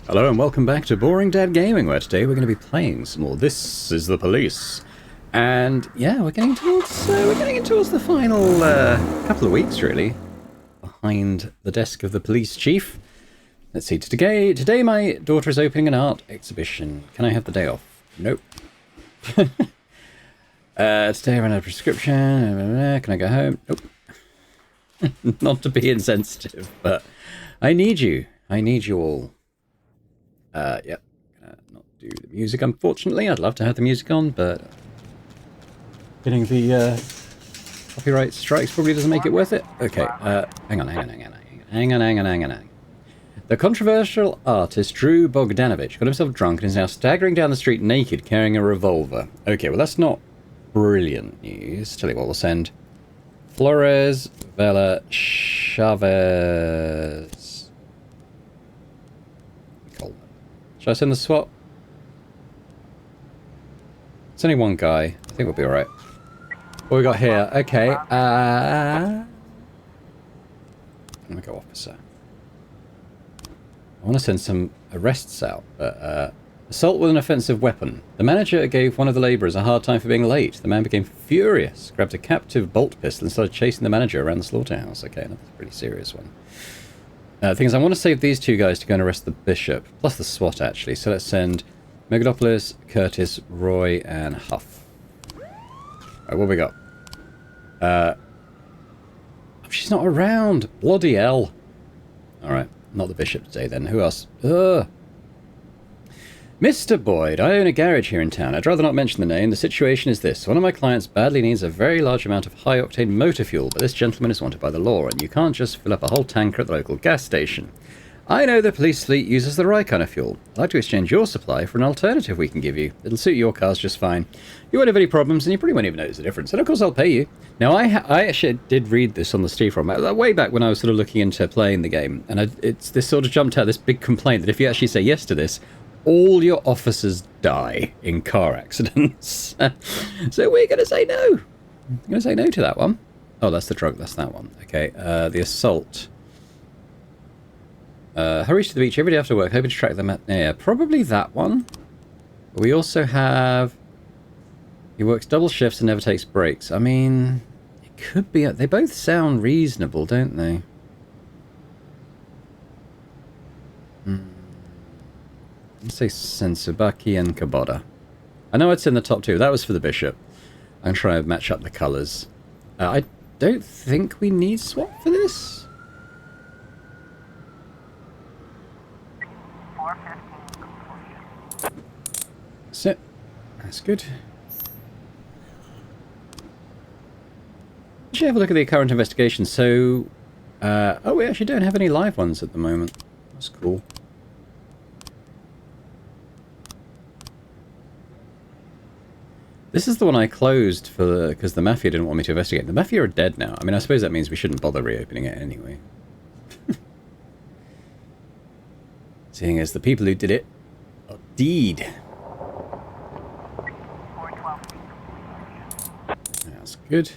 Hello and welcome back to Boring Dad Gaming, where today we're going to be playing some more This Is the Police. And yeah, we're getting towards the final couple of weeks, really, behind the desk of the police chief. Let's see, today my daughter is opening an art exhibition. Can I have the day off? Nope. Today I ran out of prescription. Can I go home? Nope. Not to be insensitive, but I need you. I need you all. Yep. Not do the music, unfortunately. I'd love to have the music on, but getting the copyright strikes probably doesn't make it worth it. Okay, hang on. The controversial artist Drew Bogdanovich got himself drunk and is now staggering down the street naked, carrying a revolver. Okay, well that's not brilliant news. Tell you what, we'll send Flores Vela Chavez. Should I send the SWAT? It's only one guy. I think we'll be alright. What we got here? Okay, there we go, officer. I want to send some arrests out, but assault with an offensive weapon. The manager gave one of the labourers a hard time for being late. The man became furious, grabbed a captive bolt pistol and started chasing the manager around the slaughterhouse. Okay, that's a pretty serious one. The thing is, I want to save these two guys to go and arrest the bishop, plus the SWAT, actually. So let's send Megadopoulos, Curtis, Roy, and Huff. Right, what we got? Oh, she's not around. Bloody hell. Alright, not the bishop today, then. Who else? Ugh. Mr. Boyd, I own a garage here in town. I'd rather not mention the name. The situation is this. One of my clients badly needs a very large amount of high-octane motor fuel, but this gentleman is wanted by the law, and you can't just fill up a whole tanker at the local gas station. I know the police fleet uses the right kind of fuel. I'd like to exchange your supply for an alternative we can give you. It'll suit your cars just fine. You won't have any problems, and you probably won't even notice the difference. And of course I'll pay you. Now, I actually did read this on the Steve forum way back when I was sort of looking into playing the game, and it's this sort of jumped out, this big complaint that if you actually say yes to this, all your officers die in car accidents. So we're going to say no. I'm going to say no to that one. Oh, that's the drug. That's that one. Okay, the assault. Hurry to the beach every day after work, hoping to track them at... Yeah, probably that one. But we also have... He works double shifts and never takes breaks. I mean, it could be... They both sound reasonable, don't they? Let's say Sensubaki and Kabata. I know it's in the top two. That was for the bishop. I'm trying to match up the colours. I don't think we need SWAT for this. 415. That's it. That's good. Actually, have a look at the current investigation. So, oh, we actually don't have any live ones at the moment. That's cool. This is the one I closed for because the mafia didn't want me to investigate. The mafia are dead now. I mean, I suppose that means we shouldn't bother reopening it anyway. Seeing as the people who did it are dead. That's good.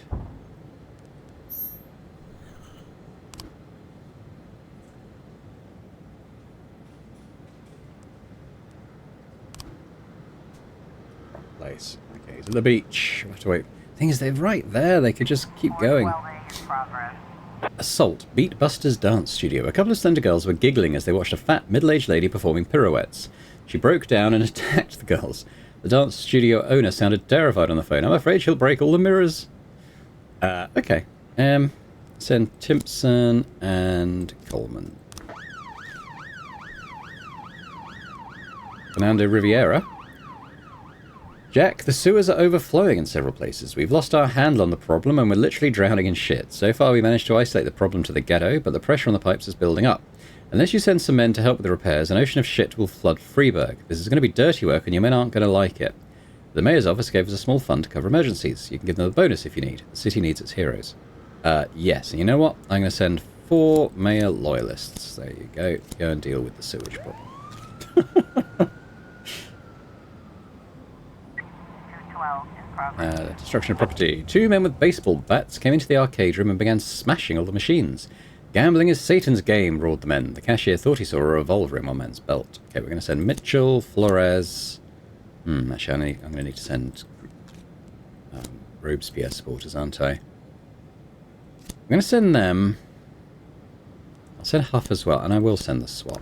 Place. Okay, to the beach. We have to wait. Thing is, they're right there. They could just keep going. Assault. Beat Buster's dance studio. A couple of slender girls were giggling as they watched a fat, middle-aged lady performing pirouettes. She broke down and attacked the girls. The dance studio owner sounded terrified on the phone. I'm afraid she'll break all the mirrors. Okay. Send Timpson and Coleman. Fernando Riviera. Jack, the sewers are overflowing in several places. We've lost our handle on the problem and we're literally drowning in shit. So far we managed to isolate the problem to the ghetto, but the pressure on the pipes is building up. Unless you send some men to help with the repairs, an ocean of shit will flood Freiburg. This is going to be dirty work and your men aren't going to like it. The mayor's office gave us a small fund to cover emergencies. You can give them a bonus if you need. The city needs its heroes. Yes, and you know what? I'm going to send 4 mayor loyalists. There you go. Go and deal with the sewage problem. Destruction of property. 2 men with baseball bats came into the arcade room and began smashing all the machines. Gambling is Satan's game, roared the men. The cashier thought he saw a revolver in one man's belt. Okay, we're going to send Mitchell, Flores. Actually, I'm going to need to send Robespierre supporters, aren't I? I'm going to send them. I'll send Huff as well, and I will send the SWAT.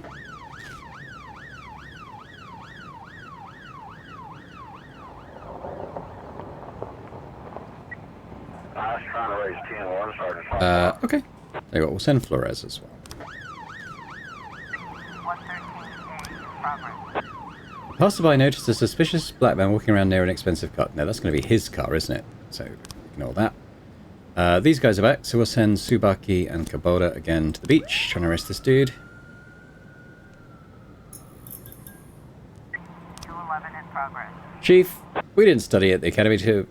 Okay. There you go. We'll send Flores as well. Passerby noticed a suspicious black man walking around near an expensive car. Now, that's going to be his car, isn't it? So, ignore that. These guys are back, so we'll send Tsubaki and Kubota again to the beach, trying to arrest this dude. 211 in progress. Chief, we didn't study at the academy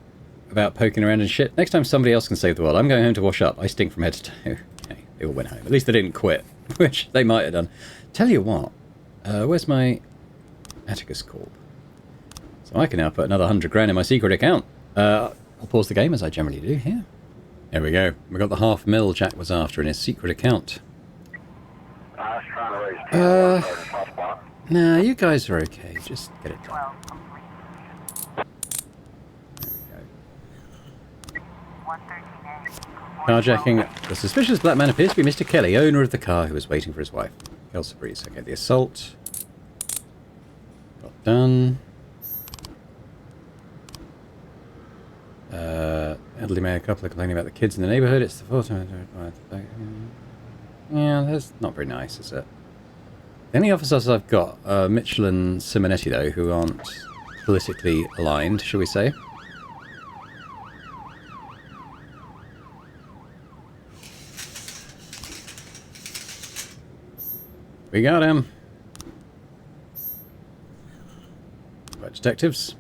about poking around and shit. Next time somebody else can save the world. I'm going home to wash up. I stink from head to toe. Okay, they all went home. At least they didn't quit, which they might have done. Tell you what, where's my Atticus Corp? So I can now put another 100 grand in my secret account. I'll pause the game as I generally do here. There we go. We got the $500,000 Jack was after in his secret account. Nah, you guys are okay. Just get it done. Carjacking. The suspicious black man appears to be Mr. Kelly, owner of the car who was waiting for his wife. Kelsa Breeze. Okay, the assault. Got done. Elderly male couple are complaining about the kids in the neighbourhood. It's the fourth time. Yeah, that's not very nice, is it? The only officers I've got are Mitchell and Simonetti, though, who aren't politically aligned, shall we say. We got him. Right, detectives.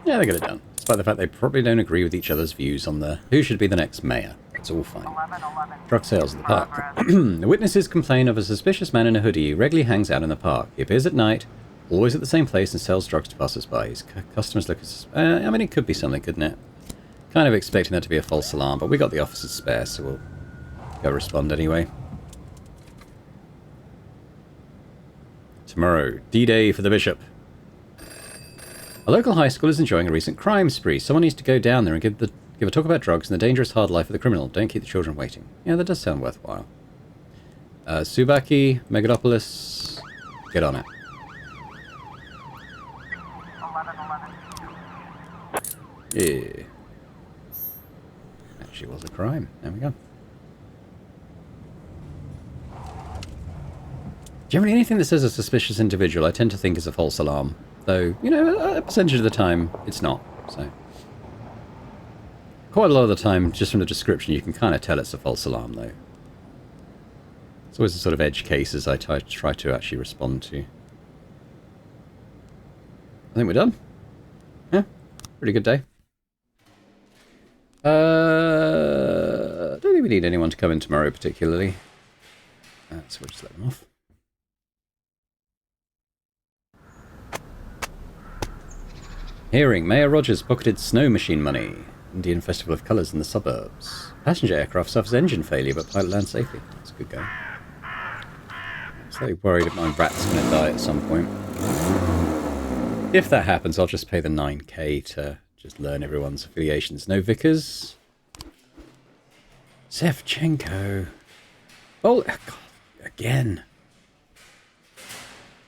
Yeah, they get it done. Despite the fact they probably don't agree with each other's views on who should be the next mayor. It's all fine. Drug sales in the park. The witnesses complain of a suspicious man in a hoodie who regularly hangs out in the park. He appears at night, always at the same place, and sells drugs to passers-by. His customers look at... I mean, it could be something, couldn't it? Kind of expecting that to be a false alarm, but we got the officers spare, so we'll go respond anyway. Tomorrow, D-Day for the Bishop. A local high school is enjoying a recent crime spree. Someone needs to go down there and give a talk about drugs and the dangerous hard life of the criminal. Don't keep the children waiting. Yeah, that does sound worthwhile. Tsubaki, Megalopoulos, get on it. 11. Yeah. Actually was a crime. There we go. Generally, anything that says a suspicious individual, I tend to think is a false alarm. Though, you know, a percentage of the time, it's not. So, quite a lot of the time, just from the description, you can kind of tell it's a false alarm, though. It's always the sort of edge cases I try to actually respond to. I think we're done. Yeah, pretty good day. Don't think we need anyone to come in tomorrow, particularly. So we'll just let them off. Hearing, Mayor Rogers pocketed snow machine money. Indian Festival of Colours in the suburbs. Passenger aircraft suffers engine failure, but pilot lands safely. That's a good go. I'm slightly worried that my rat's going to die at some point. If that happens, I'll just pay the 9k to just learn everyone's affiliations. No Vickers. Sevchenko. Oh, God, again.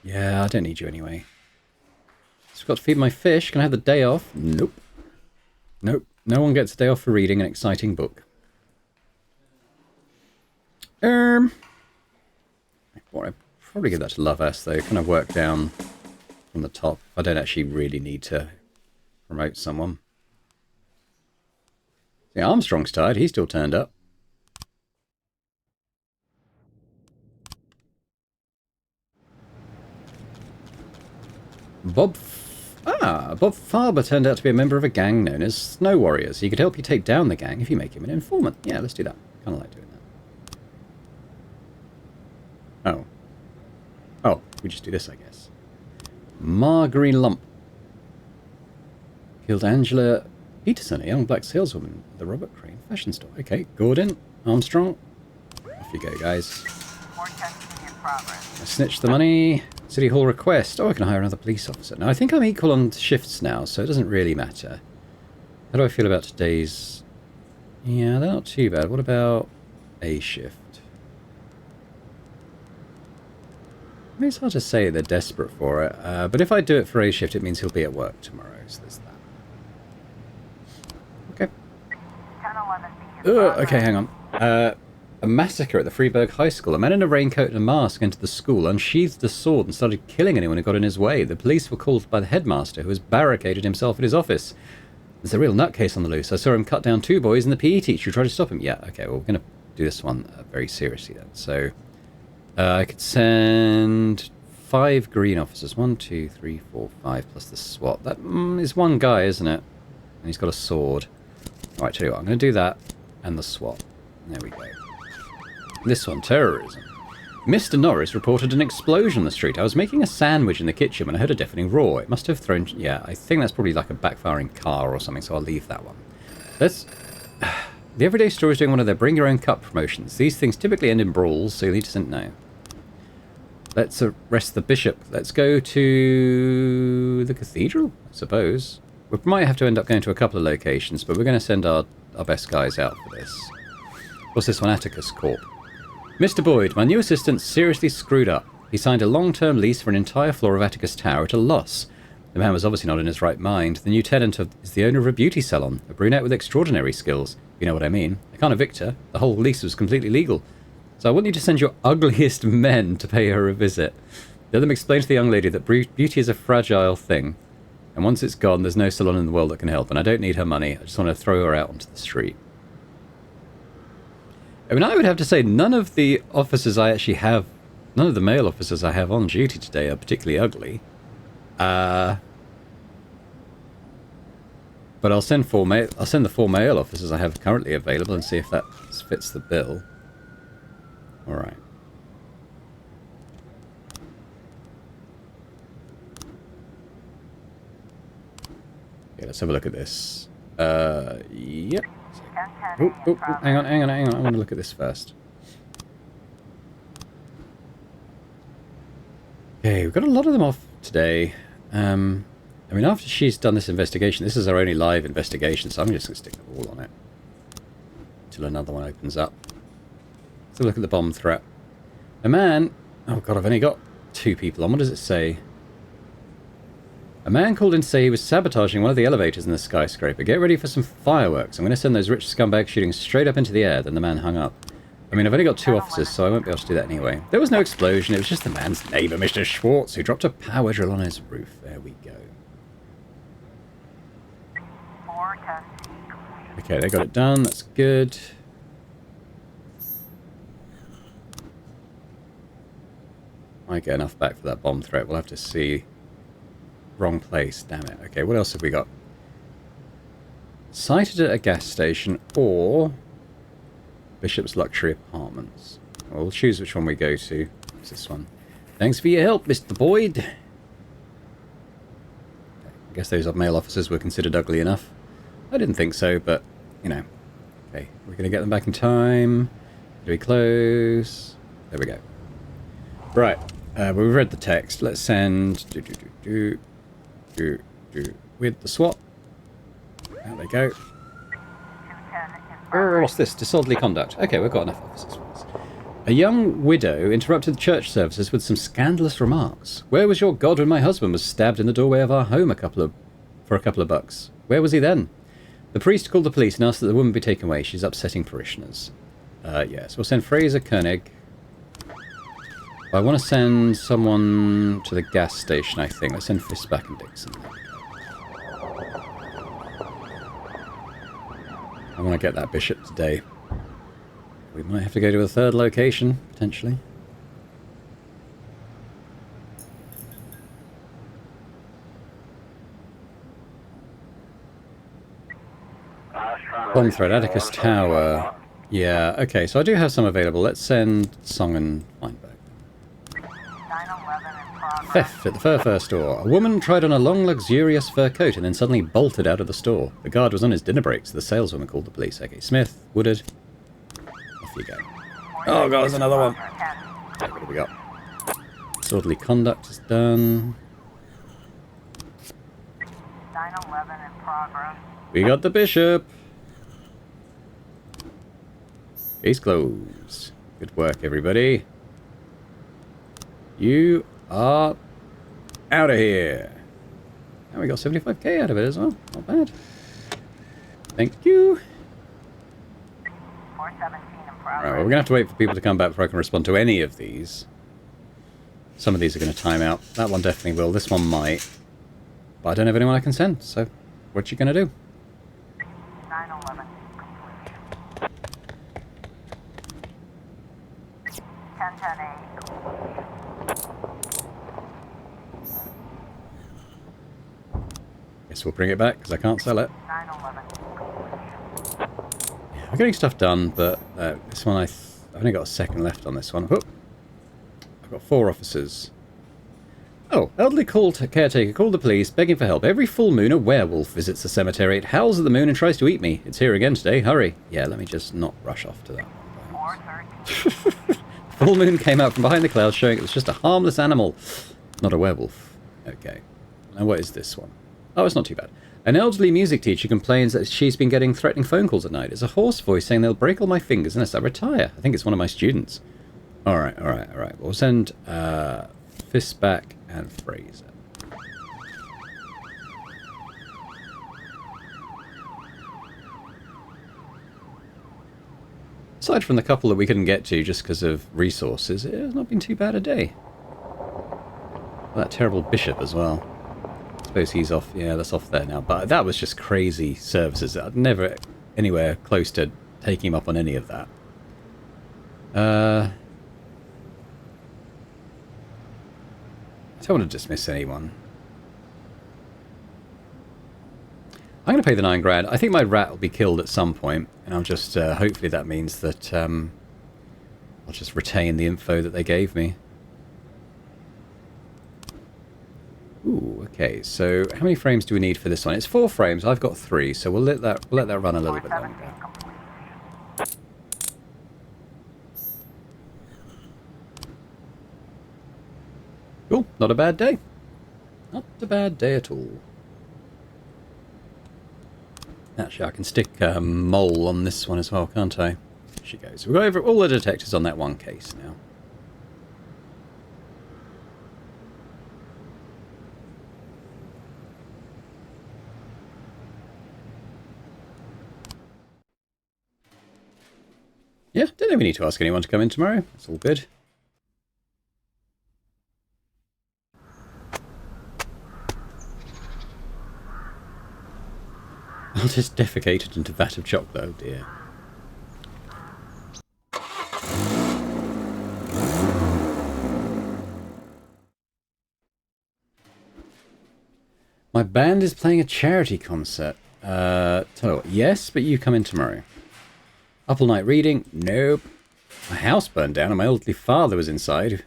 Yeah, I don't need you anyway. I've got to feed my fish. Can I have the day off? Nope. Nope. No one gets a day off for reading an exciting book. Well, I'd probably give that to Love S, though. Kind of work down from the top. I don't actually really need to promote someone. See, Armstrong's tired. He still turned up. Bob Farber turned out to be a member of a gang known as Snow Warriors. He could help you take down the gang if you make him an informant. Yeah, let's do that. Kind of like doing that. We just do this, I guess. Marguerite Lump. Killed Angela Peterson, a young black saleswoman at the Robert Crane fashion store. Okay, Gordon, Armstrong. Off you go, guys. More testing in progress. I snitched the money. City Hall request. Oh, I can hire another police officer. Now, I think I'm equal on shifts now, so it doesn't really matter. How do I feel about today's... Yeah, they're not too bad. What about A shift? I mean, it's hard to say they're desperate for it, but if I do it for A shift, it means he'll be at work tomorrow, so there's that. Okay. 1011B in progress. Okay, hang on. A massacre at the Freeburg High School. A man in a raincoat and a mask entered the school, unsheathed a sword, and started killing anyone who got in his way. The police were called by the headmaster, who has barricaded himself in his office. There's a real nutcase on the loose. I saw him cut down 2 boys and the PE teacher who tried to stop him. Yeah, okay, well, we're going to do this one very seriously then. So, I could send 5 green officers. 1, 2, 3, 4, 5, plus the SWAT. That is 1 guy, isn't it? And he's got a sword. Alright, tell you what, I'm going to do that and the SWAT. There we go. This one, terrorism. Mr. Norris reported an explosion on the street. I was making a sandwich in the kitchen when I heard a deafening roar. It must have thrown... Yeah, I think that's probably like a backfiring car or something, so I'll leave that one. Let's... The Everyday Store is doing one of their Bring Your Own Cup promotions. These things typically end in brawls, so you'll need to send... No. Let's arrest the bishop. Let's go to... the cathedral, I suppose. We might have to end up going to a couple of locations, but we're going to send our best guys out for this. What's this one? Atticus Corp. Mr. Boyd, my new assistant seriously screwed up. He signed a long-term lease for an entire floor of Atticus Tower at a loss. The man was obviously not in his right mind. The new tenant is the owner of a beauty salon, a brunette with extraordinary skills. You know what I mean. I can't evict her. The whole lease was completely legal. So I want you to send your ugliest men to pay her a visit. Let them explain to the young lady that beauty is a fragile thing. And once it's gone, there's no salon in the world that can help. And I don't need her money. I just want to throw her out onto the street. I mean, I would have to say none of the officers I actually have, none of the male officers I have on duty today are particularly ugly. But I'll send the 4 male officers I have currently available and see if that fits the bill. All right. Okay, let's have a look at this. Yep. Oh, hang on. I want to look at this first. Okay, we've got a lot of them off today. I mean, after she's done this investigation, this is our only live investigation, so I'm just going to stick them all on it until another one opens up. Let's have a look at the bomb threat. A man... Oh, God, I've only got 2 people on. What does it say? A man called in to say he was sabotaging one of the elevators in the skyscraper. Get ready for some fireworks. I'm going to send those rich scumbags shooting straight up into the air. Then the man hung up. I mean, I've only got 2 officers, so I won't be able to do that anyway. There was no explosion. It was just the man's neighbour, Mr. Schwartz, who dropped a power drill on his roof. There we go. Okay, they got it done. That's good. Might get enough back for that bomb threat. We'll have to see. Wrong place, damn it. Okay, what else have we got? Sighted at a gas station or Bishop's Luxury Apartments. Well, we'll choose which one we go to. What's this one? Thanks for your help, Mr. Boyd. Okay, I guess those male officers were considered ugly enough. I didn't think so, but, you know. Okay, we're going to get them back in time. Do we close? There we go. Right, we've read the text. Let's send... with the SWAT. There they go. Oh, what's this? Disorderly conduct. Okay, we've got enough officers for this. A young widow interrupted the church services with some scandalous remarks. Where was your God when my husband was stabbed in the doorway of our home for a couple of bucks? Where was he then? The priest called the police and asked that the woman be taken away. She's upsetting parishioners. Yes, we'll send Fraser Koenig. I want to send someone to the gas station, I think. Let's send Fistback and Dixon. I want to get that bishop today. We might have to go to a 3rd location, potentially. Bomb threat, Atticus Tower. Yeah, okay, so I do have some available. Let's send Song and Feinberg. 911 in progress. Theft at the fur store. A woman tried on a long, luxurious fur coat and then suddenly bolted out of the store. The guard was on his dinner break, so the saleswoman called the police. Okay, Smith, Woodard, off you go. Oh god, there's another one. 10. Okay, what have we got? Disorderly conduct is done. 911 in progress. We got the bishop. Case closed. Good work, everybody. You are out of here. And we got 75k out of it as well. Not bad. Thank you. 417 in progress. Alright, well, we're going to have to wait for people to come back before I can respond to any of these. Some of these are going to time out. That one definitely will. This one might. But I don't have anyone I can send, so what you going to do? 911 complete. 1010A. Guess we'll bring it back, because I can't sell it. 911 Yeah, we're getting stuff done, but this one I've only got a second left on this one. Oh, I've got 4 officers. Oh, elderly caretaker called the police, begging for help. Every full moon, a werewolf visits the cemetery. It howls at the moon and tries to eat me. It's here again today. Hurry. Yeah, let me just not rush off to that one. 413. Full moon came out from behind the clouds, showing it was just a harmless animal. Not a werewolf. Okay. Now what is this one? Oh, it's not too bad. An elderly music teacher complains that she's been getting threatening phone calls at night. It's a hoarse voice saying they'll break all my fingers unless I retire. I think it's one of my students. Alright. We'll send Fistback and Fraser. Aside from the couple that we couldn't get to just because of resources, it has not been too bad a day. That terrible bishop as well. I suppose he's off. Yeah, that's off there now. But that was just crazy services. I'd never anywhere close to taking him up on any of that. I don't want to dismiss anyone. I'm going to pay the 9 grand. I think my rat will be killed at some point, and I'll just, hopefully that means that I'll just retain the info that they gave me. Ooh, okay, so how many frames do we need for this one? It's 4 frames, I've got 3, so we'll let that run a little bit 417 longer. complete. Cool, not a bad day. Not a bad day at all. Actually, I can stick mole on this one as well, can't I? Here she goes. We've got over all the detectives on that one case now. Yeah, don't think we need to ask anyone to come in tomorrow. It's all good. I'll just defecate it into a vat of chocolate, oh dear. My band is playing a charity concert. Tell you what, yes, but you come in tomorrow. Up all night reading? Nope. My house burned down and my elderly father was inside.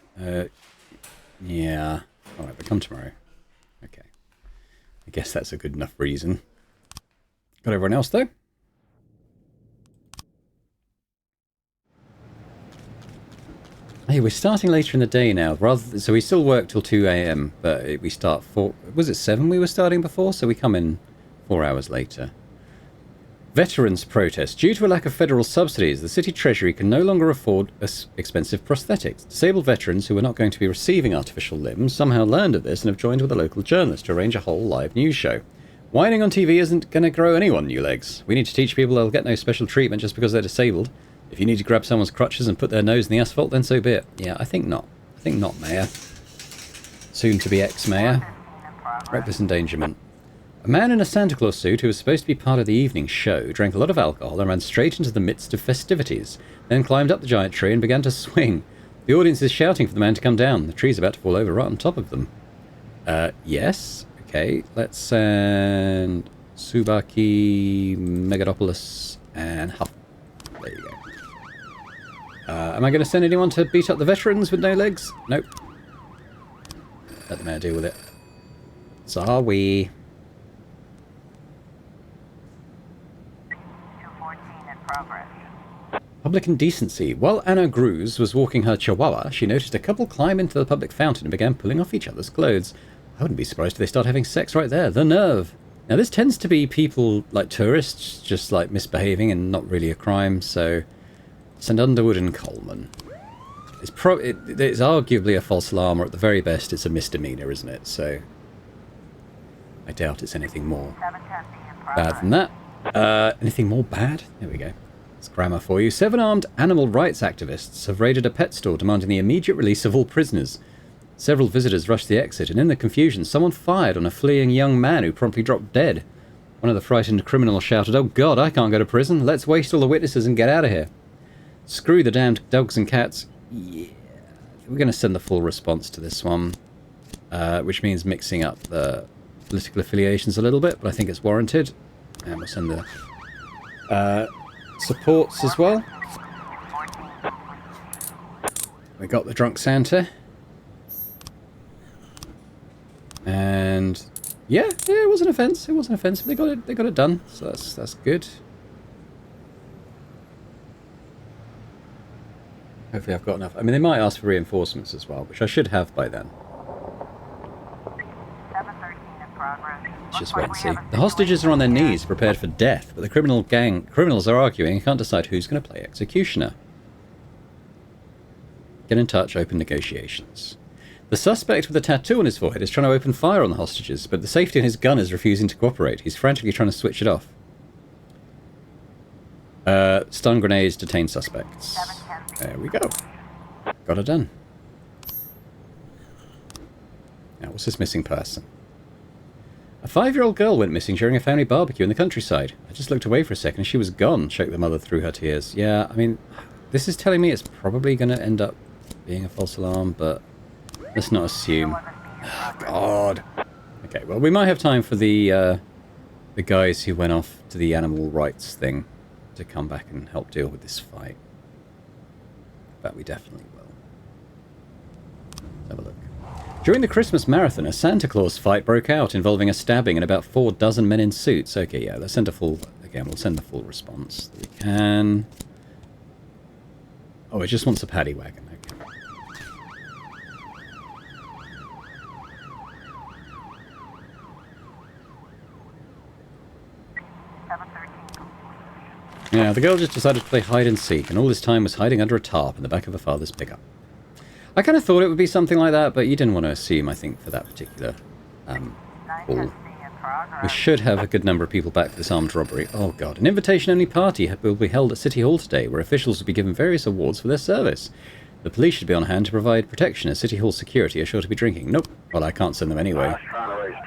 Yeah. Alright, but come tomorrow. Okay. I guess that's a good enough reason. Got everyone else, though? Hey, we're starting later in the day now. So we still work till 2 AM, but we start 4... Was it 7 we were starting before? So we come in 4 hours later. Veterans protest. Due to a lack of federal subsidies, the city treasury can no longer afford expensive prosthetics. Disabled veterans who are not going to be receiving artificial limbs somehow learned of this and have joined with a local journalist to arrange a whole live news show. Whining on TV isn't going to grow anyone new legs. We need to teach people they'll get no special treatment just because they're disabled. If you need to grab someone's crutches and put their nose in the asphalt, then so be it. Yeah, I think not. I think not, Mayor. Soon to be ex-Mayor. 415 in progress. Reckless endangerment. A man in a Santa Claus suit who was supposed to be part of the evening show drank a lot of alcohol and ran straight into the midst of festivities, then climbed up the giant tree and began to swing. The audience is shouting for the man to come down. The tree's about to fall over right on top of them. Yes. Okay, let's send Subaki, Megalopoulos, and Huff. There you go. Am I going to send anyone to beat up the veterans with no legs? Nope. let the mayor deal with it. Sorry. 214 in progress. Public indecency. While Anna Gruz was walking her chihuahua, she noticed a couple climb into the public fountain and began pulling off each other's clothes. I wouldn't be surprised if they start having sex right there. The nerve. Now, this tends to be people, like tourists, just like misbehaving and not really a crime, so... St. Underwood and Coleman. It's arguably a false alarm, or at the very best, it's a misdemeanor, isn't it? So... I doubt it's anything more 710 in bad progress. than that. Anything more bad? There we go. That's grammar for you. 7 armed animal rights activists have raided a pet store demanding the immediate release of all prisoners. Several visitors rushed the exit, and in the confusion, someone fired on a fleeing young man who promptly dropped dead. One of the frightened criminals shouted, "Oh God, I can't go to prison. Let's waste all the witnesses and get out of here." Screw the damned dogs and cats. Yeah. We're going to send the full response to this one, which means mixing up the political affiliations a little bit, but I think it's warranted. And we'll send the supports as well. We got the drunk Santa. And yeah, it was an offence. It was an offence, but they got it done. So that's good. Hopefully I've got enough. I mean, they might ask for reinforcements as well, which I should have by then. 713 in progress. Let's just wait and see. The hostages are on their knees, prepared for death, but the criminals are arguing and can't decide who's going to play executioner. Get in touch, open negotiations. The suspect with a tattoo on his forehead is trying to open fire on the hostages, but the safety in his gun is refusing to cooperate. He's frantically trying to switch it off. Stun grenades, detain suspects. There we go. Got it done. Now, what's this missing person? A 5-year-old girl went missing during a family barbecue in the countryside. I just looked away for a second and she was gone, choked the mother through her tears. Yeah, I mean, this is telling me it's probably going to end up being a false alarm, but let's not assume. Oh, God. Okay, well, we might have time for the guys who went off to the animal rights thing to come back and help deal with this fight. But we definitely will. Let's have a look. During the Christmas marathon, a Santa Claus fight broke out involving a stabbing and about 4 dozen men in suits. Okay, yeah, let's send a full... Again, we'll send the full response that we can. Oh, it just wants a paddy wagon. Okay. Yeah, the girl just decided to play hide and seek, and all this time was hiding under a tarp in the back of her father's pickup. I kind of thought it would be something like that, but you didn't want to assume, I think, for that particular call. We should have a good number of people back for this armed robbery. Oh god, an invitation-only party will be held at City Hall today, where officials will be given various awards for their service. The police should be on hand to provide protection, as City Hall security are sure to be drinking. Nope. Well, I can't send them anyway.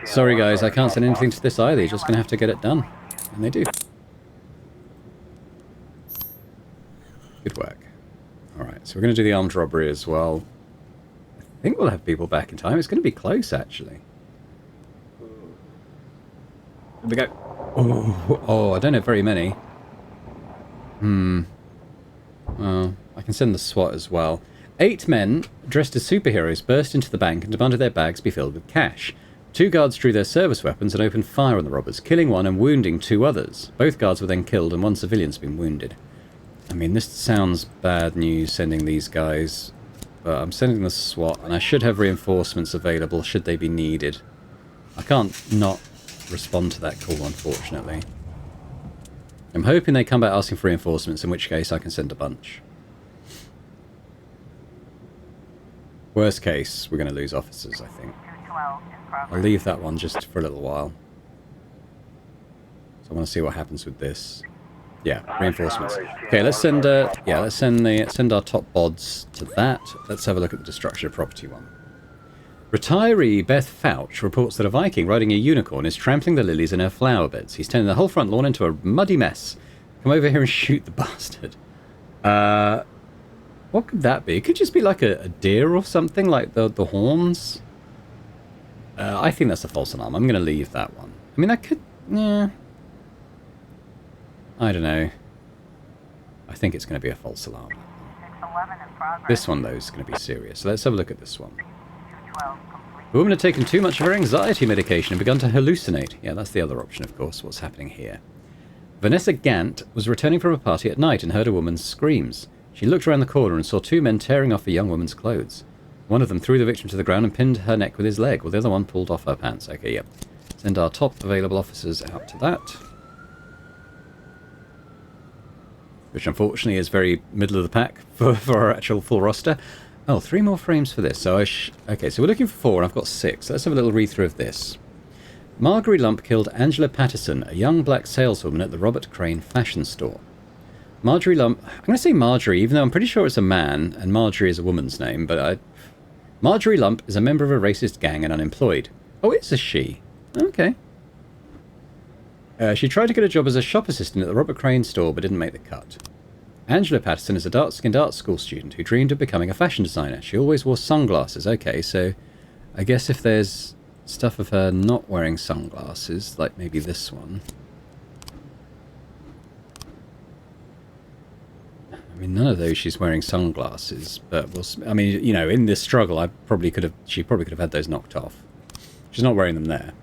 Sorry guys, I can't send anything to this either, you're just going to have to get it done. And they do. Good work. Alright, so we're going to do the armed robbery as well. I think we'll have people back in time. It's going to be close, actually. Here we go. Oh, I don't have very many. Well, I can send the SWAT as well. 8 men, dressed as superheroes, burst into the bank and demanded their bags be filled with cash. 2 guards drew their service weapons and opened fire on the robbers, killing 1 and wounding 2 others. Both guards were then killed and 1 civilian's been wounded. I mean, this sounds bad news, sending these guys... But I'm sending the SWAT, and I should have reinforcements available should they be needed. I can't not respond to that call, unfortunately. I'm hoping they come back asking for reinforcements, in which case I can send a bunch. Worst case, we're going to lose officers, I think. I'll leave that one just for a little while. So I want to see what happens with this. Yeah, reinforcements. Okay, let's send send our top bods to that. Let's have a look at the destruction of property one. Retiree Beth Fouch reports that a Viking riding a unicorn is trampling the lilies in her flower beds. He's turning the whole front lawn into a muddy mess. Come over here and shoot the bastard. What could that be? It could just be like a deer or something, like the horns. I think that's a false alarm. I'm going to leave that one. I mean, that could... Yeah... I don't know. I think it's going to be a false alarm. This one, though, is going to be serious. So let's have a look at this one. The woman had taken too much of her anxiety medication and begun to hallucinate. Yeah, that's the other option, of course, what's happening here. Vanessa Gant was returning from a party at night and heard a woman's screams. She looked around the corner and saw two men tearing off a young woman's clothes. One of them threw the victim to the ground and pinned her neck with his leg, while the other one pulled off her pants. Okay, yep. Send our top available officers out to that. Which unfortunately is very middle of the pack for our actual full roster. Oh, 3 more frames for this. So okay, so we're looking for 4 and I've got 6. So let's have a little read through of this. Margery Lump killed Angela Patterson, a young black saleswoman at the Robert Crane fashion store. Margery Lump... I'm going to say Marjorie, even though I'm pretty sure it's a man, and Marjorie is a woman's name, but Margery Lump is a member of a racist gang and unemployed. Oh, it's a she. Okay. She tried to get a job as a shop assistant at the Robert Crane store, but didn't make the cut. Angela Patterson is a dark-skinned art school student who dreamed of becoming a fashion designer. She always wore sunglasses. Okay, so I guess if there's stuff of her not wearing sunglasses, like maybe this one. I mean, none of those she's wearing sunglasses, but I mean, you know, in this struggle, she probably could have had those knocked off. She's not wearing them there.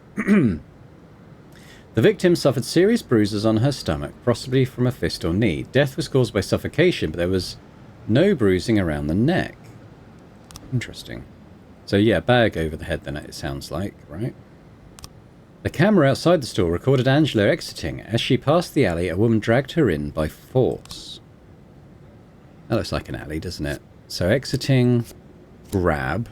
The victim suffered serious bruises on her stomach, possibly from a fist or knee. Death was caused by suffocation, but there was no bruising around the neck. Interesting. So yeah, bag over the head then, it sounds like, right? The camera outside the store recorded Angela exiting. As she passed the alley, a woman dragged her in by force. That looks like an alley, doesn't it? So exiting, grab.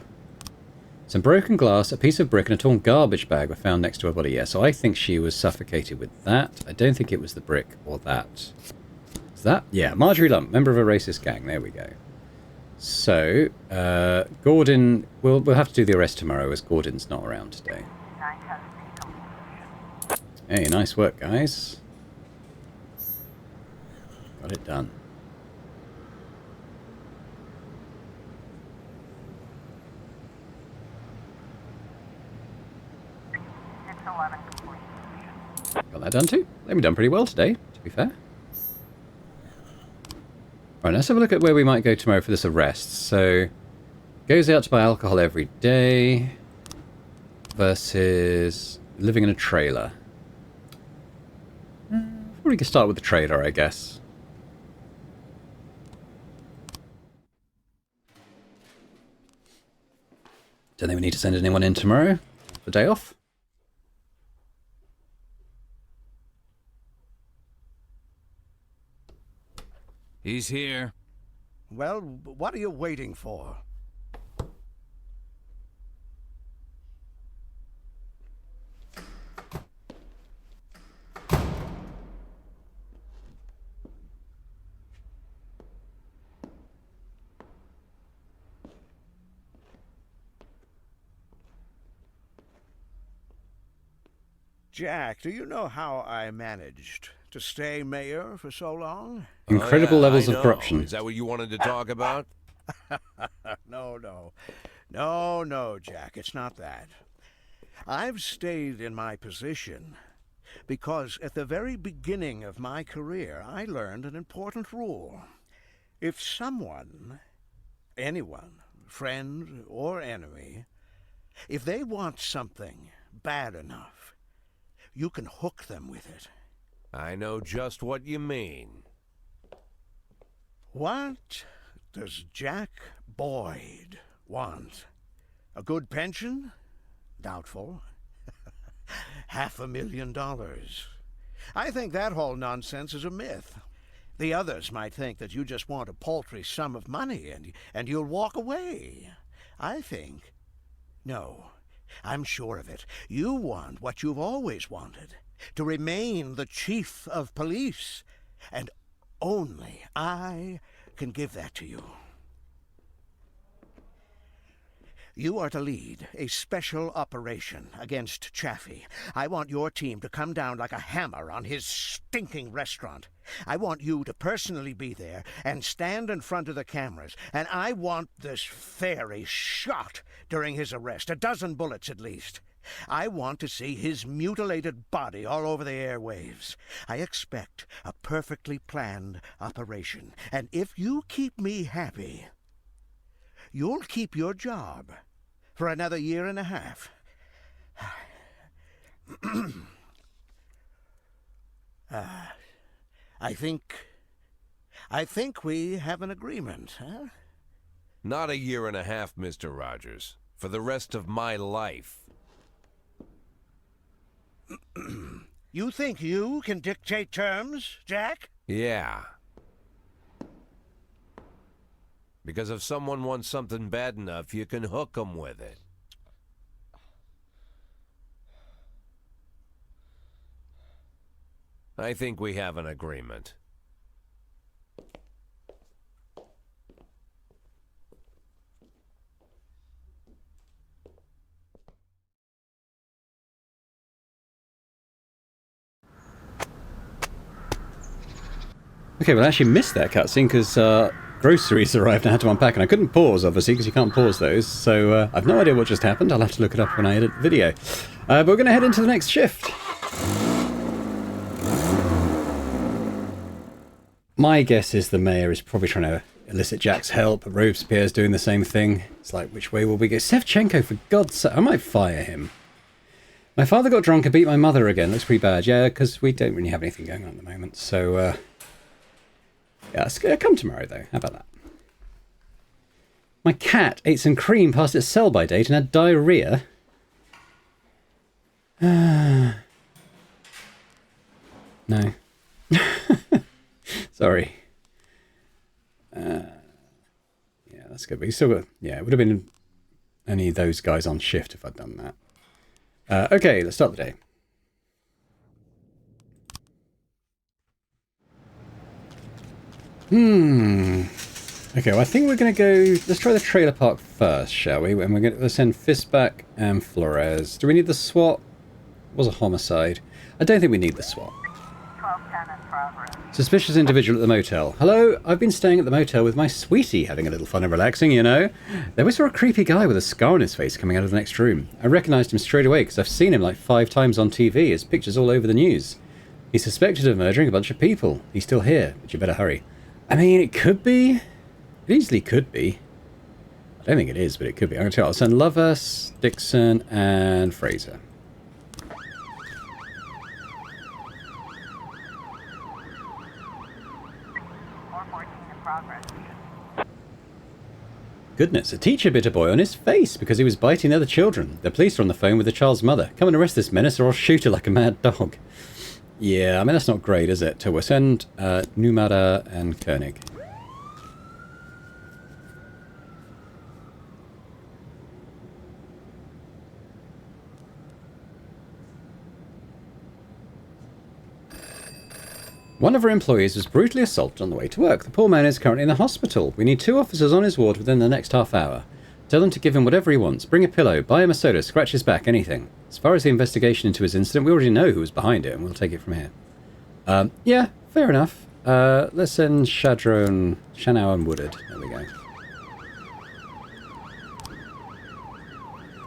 Some broken glass, a piece of brick, and a torn garbage bag were found next to her body. Yeah, so I think she was suffocated with that. I don't think it was the brick or that. Is that? Yeah, Margery Lump, member of a racist gang. There we go. So, Gordon... We'll have to do the arrest tomorrow, as Gordon's not around today. Hey, nice work, guys. Got it done. Got that done too. They've done pretty well today, to be fair. Right, let's have a look at where we might go tomorrow for this arrest. So, goes out to buy alcohol every day versus living in a trailer. Probably could start with the trailer, I guess. Don't think we need to send anyone in tomorrow. The day off. He's here. Well, what are you waiting for? Jack, do you know how I managed to stay mayor for so long? Incredible levels of corruption. Is that what you wanted to talk about? No, Jack, it's not that. I've stayed in my position because at the very beginning of my career, I learned an important rule. If someone, anyone, friend or enemy, if they want something bad enough, you can hook them with it. I know just what you mean. What does Jack Boyd want? A good pension? Doubtful. $500,000. I think that whole nonsense is a myth. The others might think that you just want a paltry sum of money and you'll walk away. I think, no, I'm sure of it. You want what you've always wanted, to remain the chief of police, and only I can give that to you. You are to lead a special operation against Chaffee. I want your team to come down like a hammer on his stinking restaurant. I want you to personally be there and stand in front of the cameras. And I want this fairy shot during his arrest, 12 bullets at least. I want to see his mutilated body all over the airwaves. I expect a perfectly planned operation. And if you keep me happy, you'll keep your job. For another year and a half. I think we have an agreement, huh? Not a year and a half, Mr. Rogers. For the rest of my life. You think you can dictate terms, Jack? Yeah. Because if someone wants something bad enough, you can hook them with it. I think we have an agreement. Okay, well, I actually missed that cutscene because groceries arrived and I had to unpack, and I couldn't pause, obviously, because you can't pause those. So I've no idea what just happened. I'll have to look it up when I edit the video. But we're going to head into the next shift. My guess is the mayor is probably trying to elicit Jack's help. Robespierre's doing the same thing. It's like, which way will we go? Sevchenko, for God's sake, I might fire him. My father got drunk and beat my mother again. Looks pretty bad. Yeah, because we don't really have anything going on at the moment. So, yeah, come tomorrow, though. How about that? My cat ate some cream past its sell-by date and had diarrhea. No. Sorry. Yeah, that's good. But you still got... Yeah, it would have been any of those guys on shift if I'd done that. Okay, let's start the day. Okay, well, I think we're going to go... Let's try the trailer park first, shall we? And we're going to send Fistback and Flores. Do we need the SWAT? It was a homicide. I don't think we need the SWAT. 1210 in progress. Suspicious individual at the motel. Hello, I've been staying at the motel with my sweetie, having a little fun and relaxing, you know. Then we saw a creepy guy with a scar on his face coming out of the next room. I recognised him straight away because I've seen him like 5 times on TV. His picture's all over the news. He's suspected of murdering a bunch of people. He's still here, but you better hurry. I mean, it could be. It easily could be. I don't think it is, but it could be. I'm going to tell you, I'll send Lovers, Dixon, and Fraser. Goodness, a teacher bit a boy on his face because he was biting the other children. The police are on the phone with the child's mother. Come and arrest this menace or I'll shoot her like a mad dog. Yeah, I mean, that's not great, is it? So we'll send Numada and Koenig. One of our employees was brutally assaulted on the way to work. The poor man is currently in the hospital. We need 2 officers on his ward within the next half hour. Tell them to give him whatever he wants. Bring a pillow, buy him a soda, scratch his back, anything. As far as the investigation into his incident, we already know who was behind it, and we'll take it from here. Yeah, fair enough. Let's send Shanow and Woodard. There we go.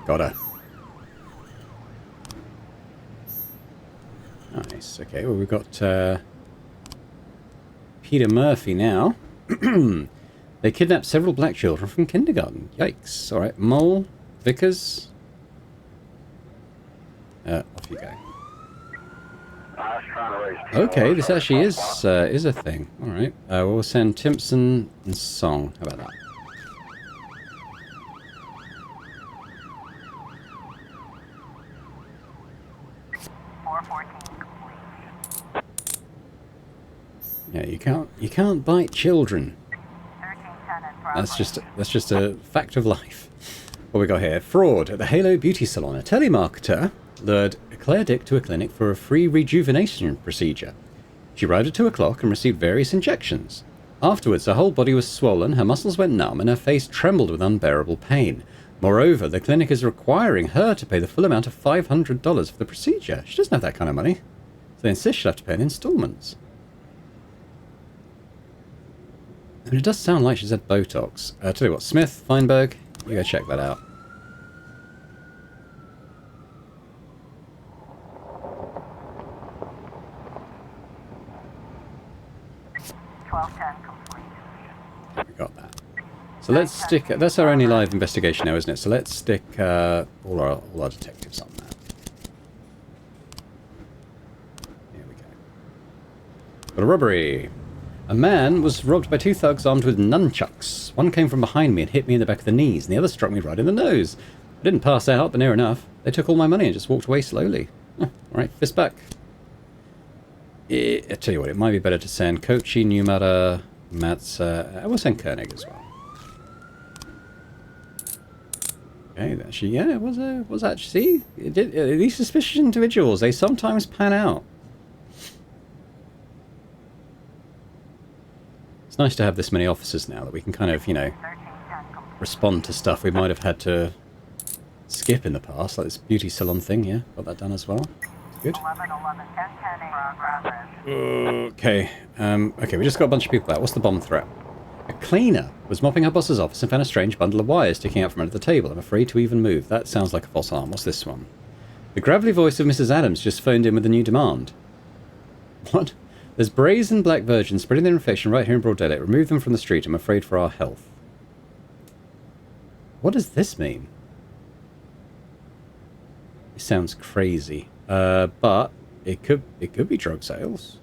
Got her. Nice. Okay, well, we've got... Peter Murphy now. They kidnapped several black children from kindergarten. Yikes. Alright, Mole, Vickers. Off you go. Okay, this actually is a thing. Alright. We'll send Timpson and Song. How about that? Yeah, you can't bite children. 1310 in progress. That's just a fact of life. What we got here? Fraud at the Halo Beauty Salon. A telemarketer lured Claire Dick to a clinic for a free rejuvenation procedure. She arrived at 2 o'clock and received various injections. Afterwards, her whole body was swollen, her muscles went numb, and her face trembled with unbearable pain. Moreover, the clinic is requiring her to pay the full amount of $500 for the procedure. She doesn't have that kind of money. So they insist she'll have to pay in installments. I mean, it does sound like she's had Botox. Tell you what, Smith, Feinberg, you go check that out. We got that. So let's stick... That's our only live investigation now, isn't it? So let's stick all our detectives on that. Here we go. Got a robbery. A man was robbed by two thugs armed with nunchucks. One came from behind me and hit me in the back of the knees, and the other struck me right in the nose. I didn't pass out, but near enough. They took all my money and just walked away slowly. Alright, fist back. I tell you what, it might be better to send Kochi, Numata, Mats... I will send Koenig as well. Okay, actually, yeah, it was actually... See? It did, these suspicious individuals, they sometimes pan out. It's nice to have this many officers now that we can kind of, you know, respond to stuff we might have had to skip in the past, like this beauty salon thing, yeah, got that done as well. Good. 1111, 1010 in progress. Okay, okay, we just got a bunch of people out. What's the bomb threat? A cleaner was mopping her boss's office and found a strange bundle of wires sticking out from under the table. I'm afraid to even move. That sounds like a false alarm. What's this one? The gravelly voice of Mrs. Adams just phoned in with a new demand. What? There's brazen black virgins spreading their infection right here in broad daylight. Remove them from the street. I'm afraid for our health. What does this mean? It sounds crazy. But it could be drug sales.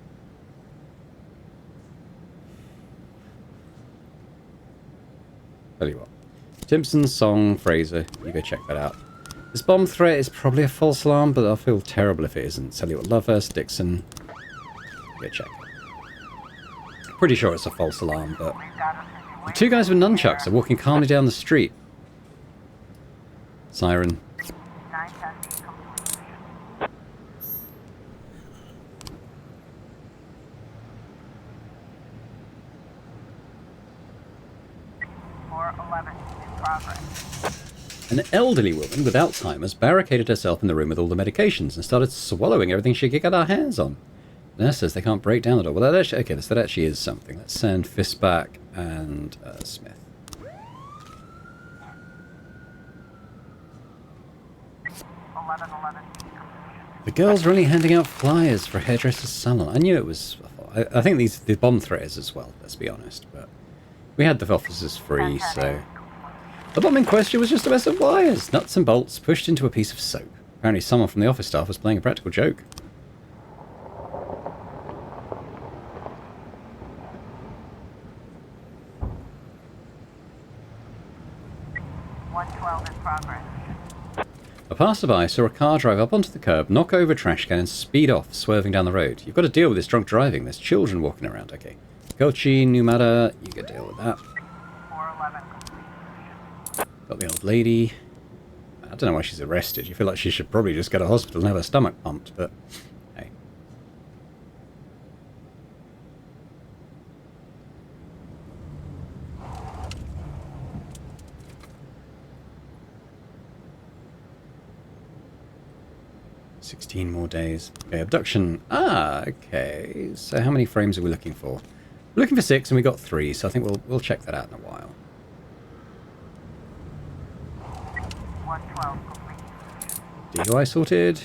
Tell you what. Timpson's song, Fraser. You go check that out. This bomb threat is probably a false alarm, but I'll feel terrible if it isn't. Tell you what, Lovehurst, Dixon. Go check. Pretty sure it's a false alarm, but... The two guys with nunchucks are walking calmly down the street. Siren. 910 complete. 411 in progress. An elderly woman with Alzheimer's barricaded herself in the room with all the medications and started swallowing everything she could get her hands on. The nurse says they can't break down the door. Well, that actually, okay, so that actually is something. Let's send Fistback and Smith. 1111. The girls are only handing out flyers for a hairdresser's salon. I knew it was... I think the bomb threat is as well, let's be honest. But we had the officers free, so... The bomb in question was just a mess of wires, nuts and bolts pushed into a piece of soap. Apparently someone from the office staff was playing a practical joke. In progress. A passerby saw a car drive up onto the curb, knock over a trash can and speed off, swerving down the road. You've got to deal with this drunk driving. There's children walking around. Okay. Kochi, Numata, you can deal with that. 411 complete. Got the old lady. I don't know why she's arrested. You feel like she should probably just go to hospital and have her stomach pumped, but hey. $16 more days. Okay, abduction. Ah, okay. So how many frames are we looking for? We're looking for 6 and we got 3, so I think we'll check that out in a while. 112 complete. DUI sorted.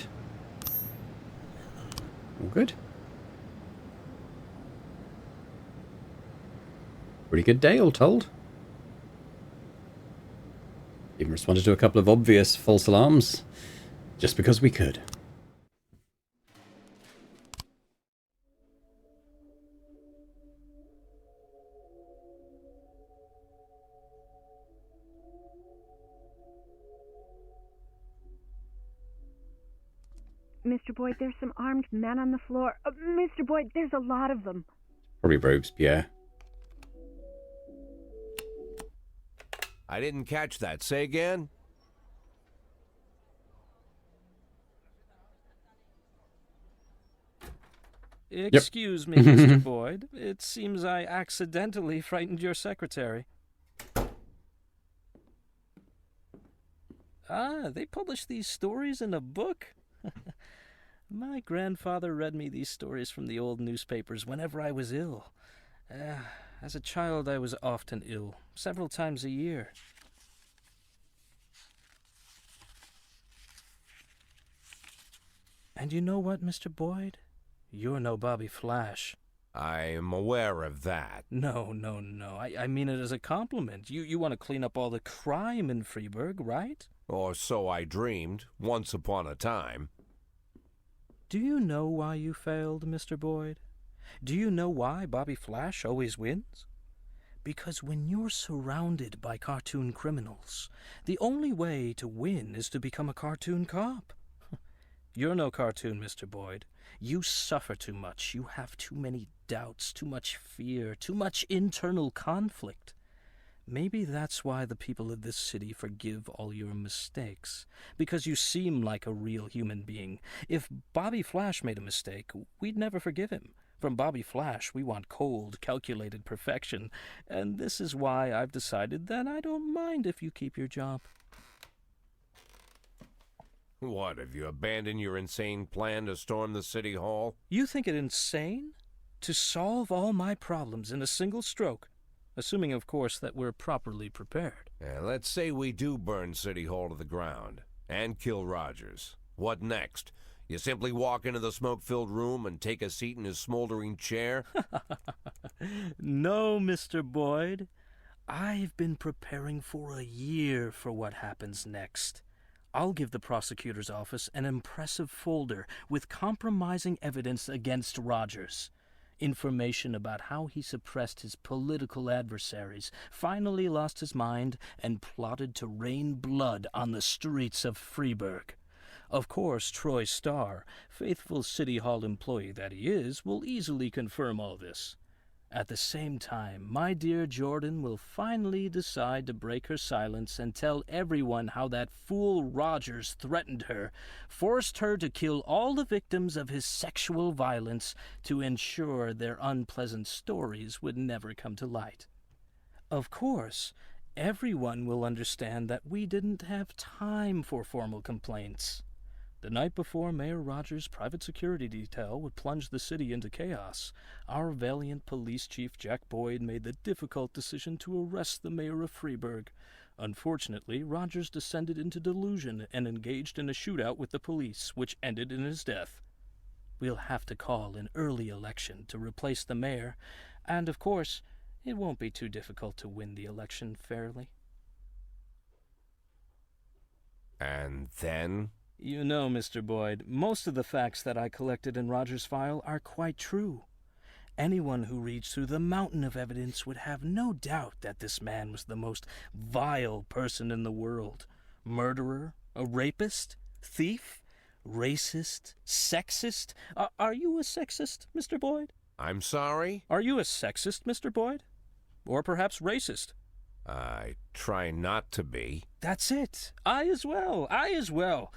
All good. Pretty good day, all told. Even responded to a couple of obvious false alarms, just because we could. Mr. Boyd, there's some armed men on the floor. Mr. Boyd, there's a lot of them. Probably Robespierre. I didn't catch that. Say again? Excuse me, Mr. Boyd. It seems I accidentally frightened your secretary. Ah, they publish these stories in a book? My grandfather read me these stories from the old newspapers whenever I was ill. As a child, I was often ill, several times a year. And you know what, Mr. Boyd? You're no Bobby Flash. I am aware of that. No, no, no. I mean it as a compliment. You want to clean up all the crime in Freeburg, right? Or so I dreamed, once upon a time. Do you know why you failed, Mr. Boyd? Do you know why Bobby Flash always wins? Because when you're surrounded by cartoon criminals, the only way to win is to become a cartoon cop. You're no cartoon, Mr. Boyd. You suffer too much. You have too many doubts, too much fear, too much internal conflict. Maybe that's why the people of this city forgive all your mistakes, because you seem like a real human being. If Bobby Flash made a mistake, we'd never forgive him. From Bobby Flash, we want cold, calculated perfection, and this is why I've decided that I don't mind if you keep your job. What, have you abandoned your insane plan to storm the city hall? You think it insane? To solve all my problems in a single stroke? Assuming, of course, that we're properly prepared. Let's say we do burn City Hall to the ground and kill Rogers. What next? You simply walk into the smoke-filled room and take a seat in his smoldering chair? No, Mr. Boyd. I've been preparing for a year for what happens next. I'll give the prosecutor's office an impressive folder with compromising evidence against Rogers. Information about how he suppressed his political adversaries, finally lost his mind, and plotted to rain blood on the streets of Freeburg. Of course, Troy Starr, faithful City Hall employee that he is, will easily confirm all this. At the same time, my dear Jordan will finally decide to break her silence and tell everyone how that fool Rogers threatened her, forced her to kill all the victims of his sexual violence to ensure their unpleasant stories would never come to light. Of course, everyone will understand that we didn't have time for formal complaints. The night before Mayor Rogers' private security detail would plunge the city into chaos, our valiant police chief Jack Boyd made the difficult decision to arrest the mayor of Freeburg. Unfortunately, Rogers descended into delusion and engaged in a shootout with the police, which ended in his death. We'll have to call an early election to replace the mayor, and of course, it won't be too difficult to win the election fairly. And then? You know, Mr. Boyd, most of the facts that I collected in Rogers' file are quite true. Anyone who reads through the mountain of evidence would have no doubt that this man was the most vile person in the world. Murderer, a rapist, thief, racist, sexist. Are you a sexist, Mr. Boyd? I'm sorry? Are you a sexist, Mr. Boyd? Or perhaps racist? I try not to be. That's it. I as well.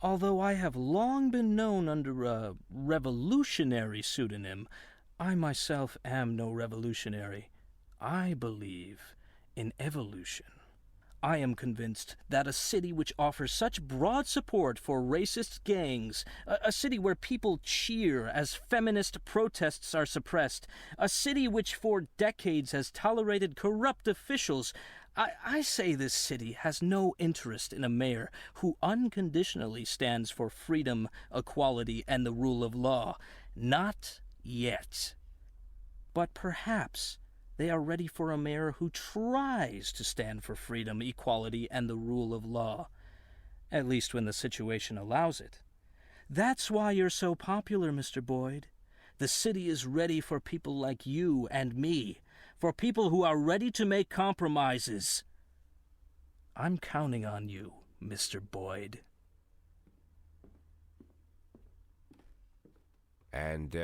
Although I have long been known under a revolutionary pseudonym, I myself am no revolutionary. I believe in evolution. I am convinced that a city which offers such broad support for racist gangs, a city where people cheer as feminist protests are suppressed, a city which for decades has tolerated corrupt officials, I say this city has no interest in a mayor who unconditionally stands for freedom, equality, and the rule of law. Not yet. But perhaps they are ready for a mayor who tries to stand for freedom, equality, and the rule of law. At least when the situation allows it. That's why you're so popular, Mr. Boyd. The city is ready for people like you and me, for people who are ready to make compromises. I'm counting on you, Mr. Boyd. And,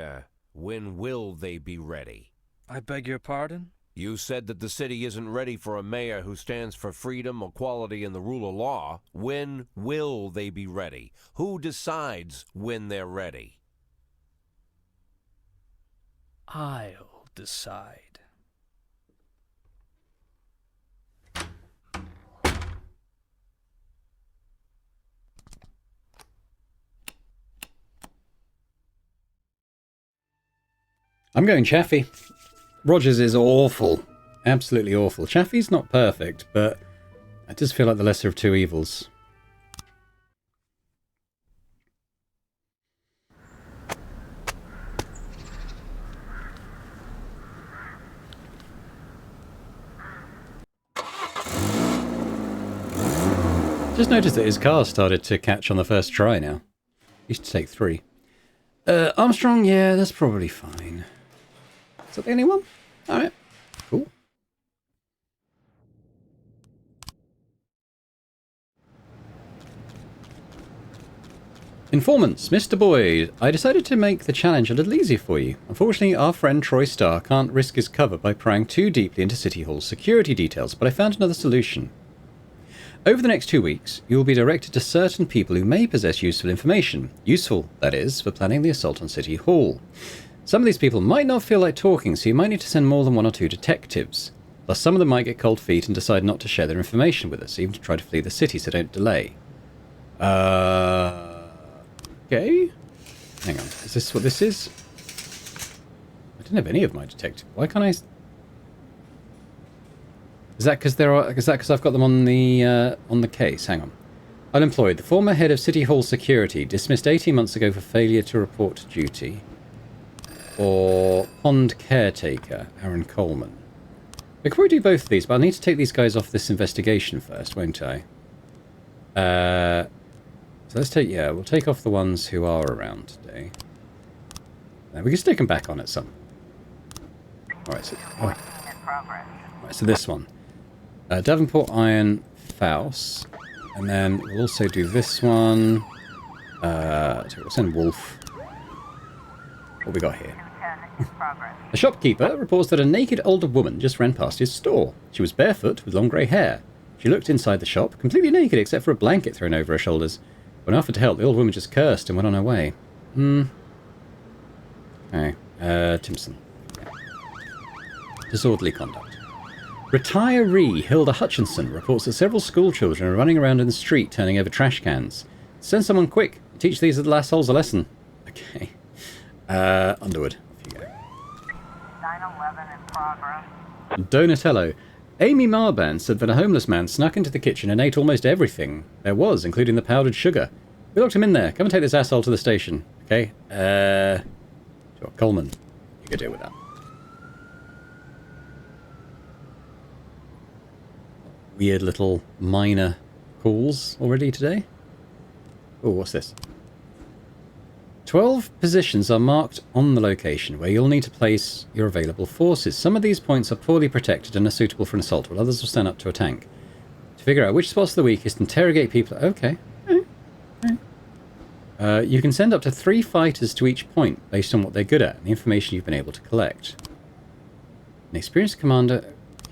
when will they be ready? I beg your pardon? You said that the city isn't ready for a mayor who stands for freedom, equality, and the rule of law. When will they be ready? Who decides when they're ready? I'll decide. I'm going Chaffee. Rogers is awful. Absolutely awful. Chaffee's not perfect, but I just feel like the lesser of two evils. Just noticed that his car started to catch on the first try now. Used to take 3. Armstrong, yeah, that's probably fine. Is that the only one? Alright. Cool. Informants, Mr. Boyd, I decided to make the challenge a little easier for you. Unfortunately, our friend Troy Starr can't risk his cover by prying too deeply into City Hall's security details, but I found another solution. Over the next 2 weeks, you will be directed to certain people who may possess useful information. Useful, that is, for planning the assault on City Hall. Some of these people might not feel like talking, so you might need to send more than 1 or 2 detectives. Plus, some of them might get cold feet and decide not to share their information with us, even to try to flee the city, so don't delay. Okay. Hang on. Is this what this is? I don't have any of my detective. Why can't I... Is that because I've got them on the case? Hang on. Unemployed. The former head of City Hall Security dismissed 18 months ago for failure to report to duty. Or pond caretaker, Aaron Coleman. We could probably do both of these, but I'll need to take these guys off this investigation first, won't I? So let's take, we'll take off the ones who are around today. We can stick them back on at some. Alright, so this one. Davenport Iron Faust. And then we'll also do this one. So we'll send Wolf. What we got here? A shopkeeper reports that a naked older woman just ran past his store. She was barefoot with long grey hair. She looked inside the shop, completely naked except for a blanket thrown over her shoulders. When offered to help, the old woman just cursed and went on her way. Okay. Timpson. Disorderly conduct. Retiree Hilda Hutchinson reports that several school children are running around in the street turning over trash cans. Send someone quick. Teach these little assholes a lesson. Okay. Underwood. Off you go. 911 in progress. Donatello. Amy Marban said that a homeless man snuck into the kitchen and ate almost everything there was, including the powdered sugar. We locked him in there. Come and take this asshole to the station. Okay? Sure, Coleman. You can deal with that. Weird little minor calls already today. Oh, what's this? 12 positions are marked on the location where you'll need to place your available forces. Some of these points are poorly protected and are suitable for an assault, while others will stand up to a tank. To figure out which spots are the weakest, interrogate people... Okay. You can send up to 3 fighters to each point, based on what they're good at and the information you've been able to collect. An experienced commander...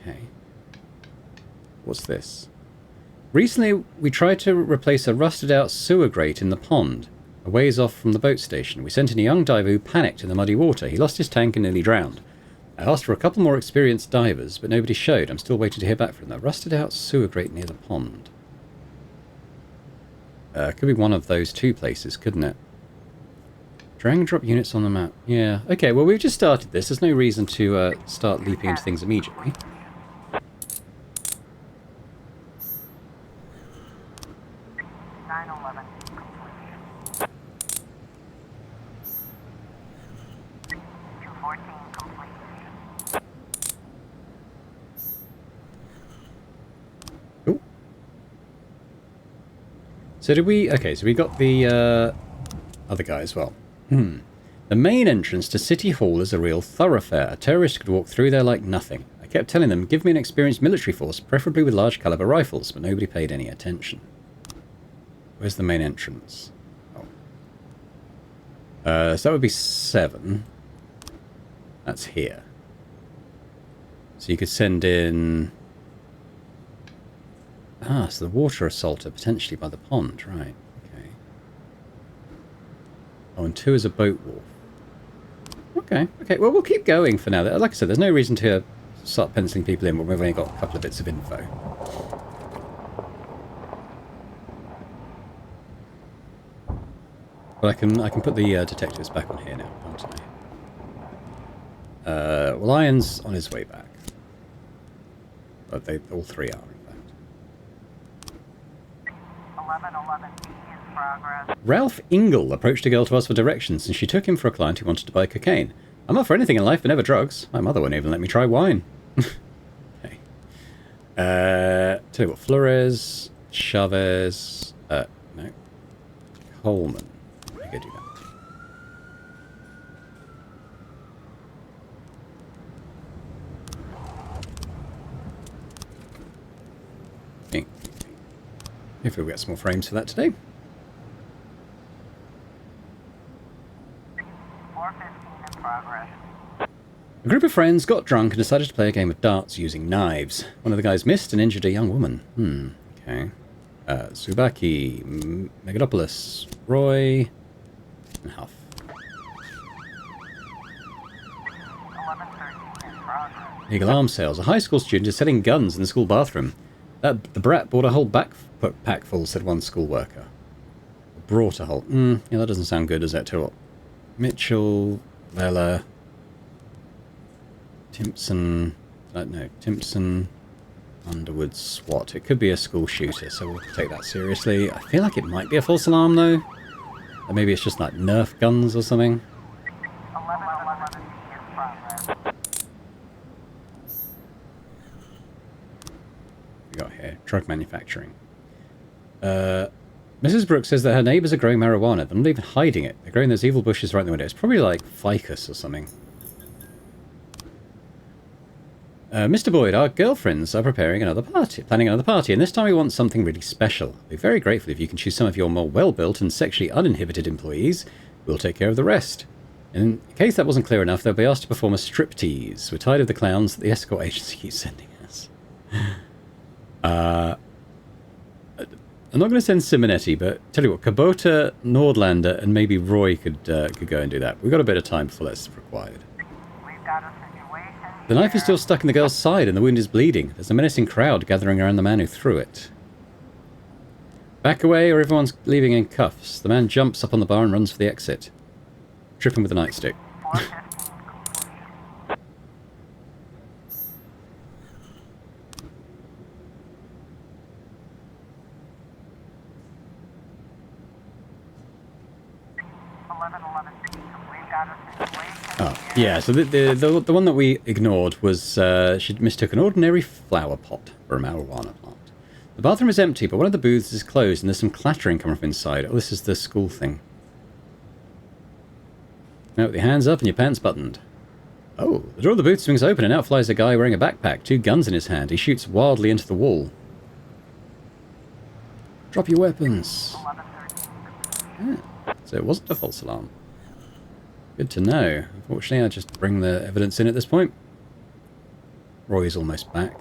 Okay. What's this? Recently, we tried to replace a rusted-out sewer grate in the pond, a ways off from the boat station. We sent in a young diver who panicked in the muddy water. He lost his tank and nearly drowned. I asked for a couple more experienced divers, but nobody showed. I'm still waiting to hear back from them. Rusted-out sewer grate near the pond. Could be one of those 2 places, couldn't it? Drag and drop units on the map. Yeah. Okay, well, we've just started this. There's no reason to start leaping into things immediately. So did we... Okay, so we got the other guy as well. The main entrance to City Hall is a real thoroughfare. A terrorist could walk through there like nothing. I kept telling them, give me an experienced military force, preferably with large caliber rifles, but nobody paid any attention. Where's the main entrance? Oh. So that would be 7. That's here. So you could send in... Ah, so the water assaulter potentially by the pond, right. Okay. Oh, and 2 is a boat wharf. Okay, okay. Well, we'll keep going for now. Like I said, there's no reason to start penciling people in when we've only got a couple of bits of info. But I can put the detectives back on here now, can't I? Well, Iron's on his way back. But they all 3 are. 1111B in progress. Ralph Ingle approached a girl to ask for directions, and she took him for a client who wanted to buy cocaine. I'm up for anything in life, but never drugs. My mother won't even let me try wine. Okay. Tell you what, Flores, Chavez. No. Coleman. I could do that. Hopefully we'll get some more frames for that today. 415 in progress. A group of friends got drunk and decided to play a game of darts using knives. One of the guys missed and injured a young woman. Okay. Tsubaki, Megalopoulos, Roy, and Huff. 1113 in progress. Eagle Arms Sales. A high school student is selling guns in the school bathroom. The brat bought a whole backpack full, said one school worker. Brought a whole... yeah, that doesn't sound good, does it? Tell you what. Mitchell, Vela, Timpson... no, Timpson, Underwood, SWAT. It could be a school shooter, so we'll take that seriously. I feel like it might be a false alarm, though. Or maybe it's just like Nerf guns or something. 1111 in progress. We got here? Drug manufacturing. Mrs. Brooks says that her neighbours are growing marijuana. They're not even hiding it. They're growing those evil bushes right in the window. It's probably like ficus or something. Mr. Boyd, our girlfriends are planning another party, and this time we want something really special. We're very grateful if you can choose some of your more well-built and sexually uninhibited employees. We'll take care of the rest. In case that wasn't clear enough, they'll be asked to perform a striptease. We're tired of the clowns that the escort agency keeps sending us. I'm not going to send Simonetti, but tell you what, Kubota, Nordlander, and maybe Roy could go and do that. We've got a bit of time before that's required. We've got a situation. The knife is still stuck in the girl's side and the wound is bleeding. There's a menacing crowd gathering around the man who threw it. Back away or everyone's leaving in cuffs. The man jumps up on the bar and runs for the exit. Trip him with a nightstick. 415 completion. We've got a situation. Oh, yeah, so the one that we ignored was she mistook an ordinary flower pot for a marijuana plant. The bathroom is empty, but one of the booths is closed and there's some clattering coming from inside. Oh, this is the school thing. Now with your hands up and your pants buttoned. Oh, the door of the booth swings open and out flies a guy wearing a backpack, 2 guns in his hand. He shoots wildly into the wall. Drop your weapons. 1113. Yeah, so it wasn't a false alarm. Good to know. Unfortunately, I'll just bring the evidence in at this point. Roy's almost back.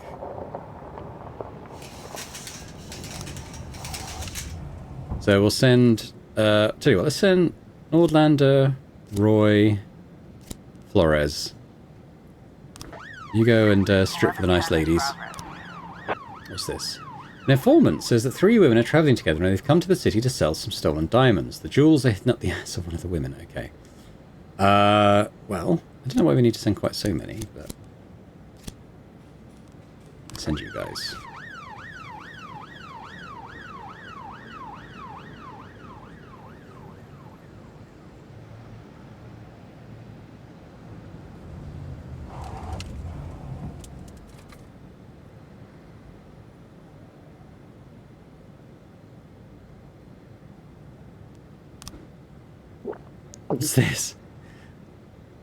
So we'll send... tell you what, let's send Nordlander, Roy, Flores. You go and strip for the nice ladies. What's this? An informant says that 3 women are travelling together and they've come to the city to sell some stolen diamonds. The jewels are not the ass of one of the women. Okay. Well, I don't know why we need to send quite so many, but... I'll send you guys. What's this?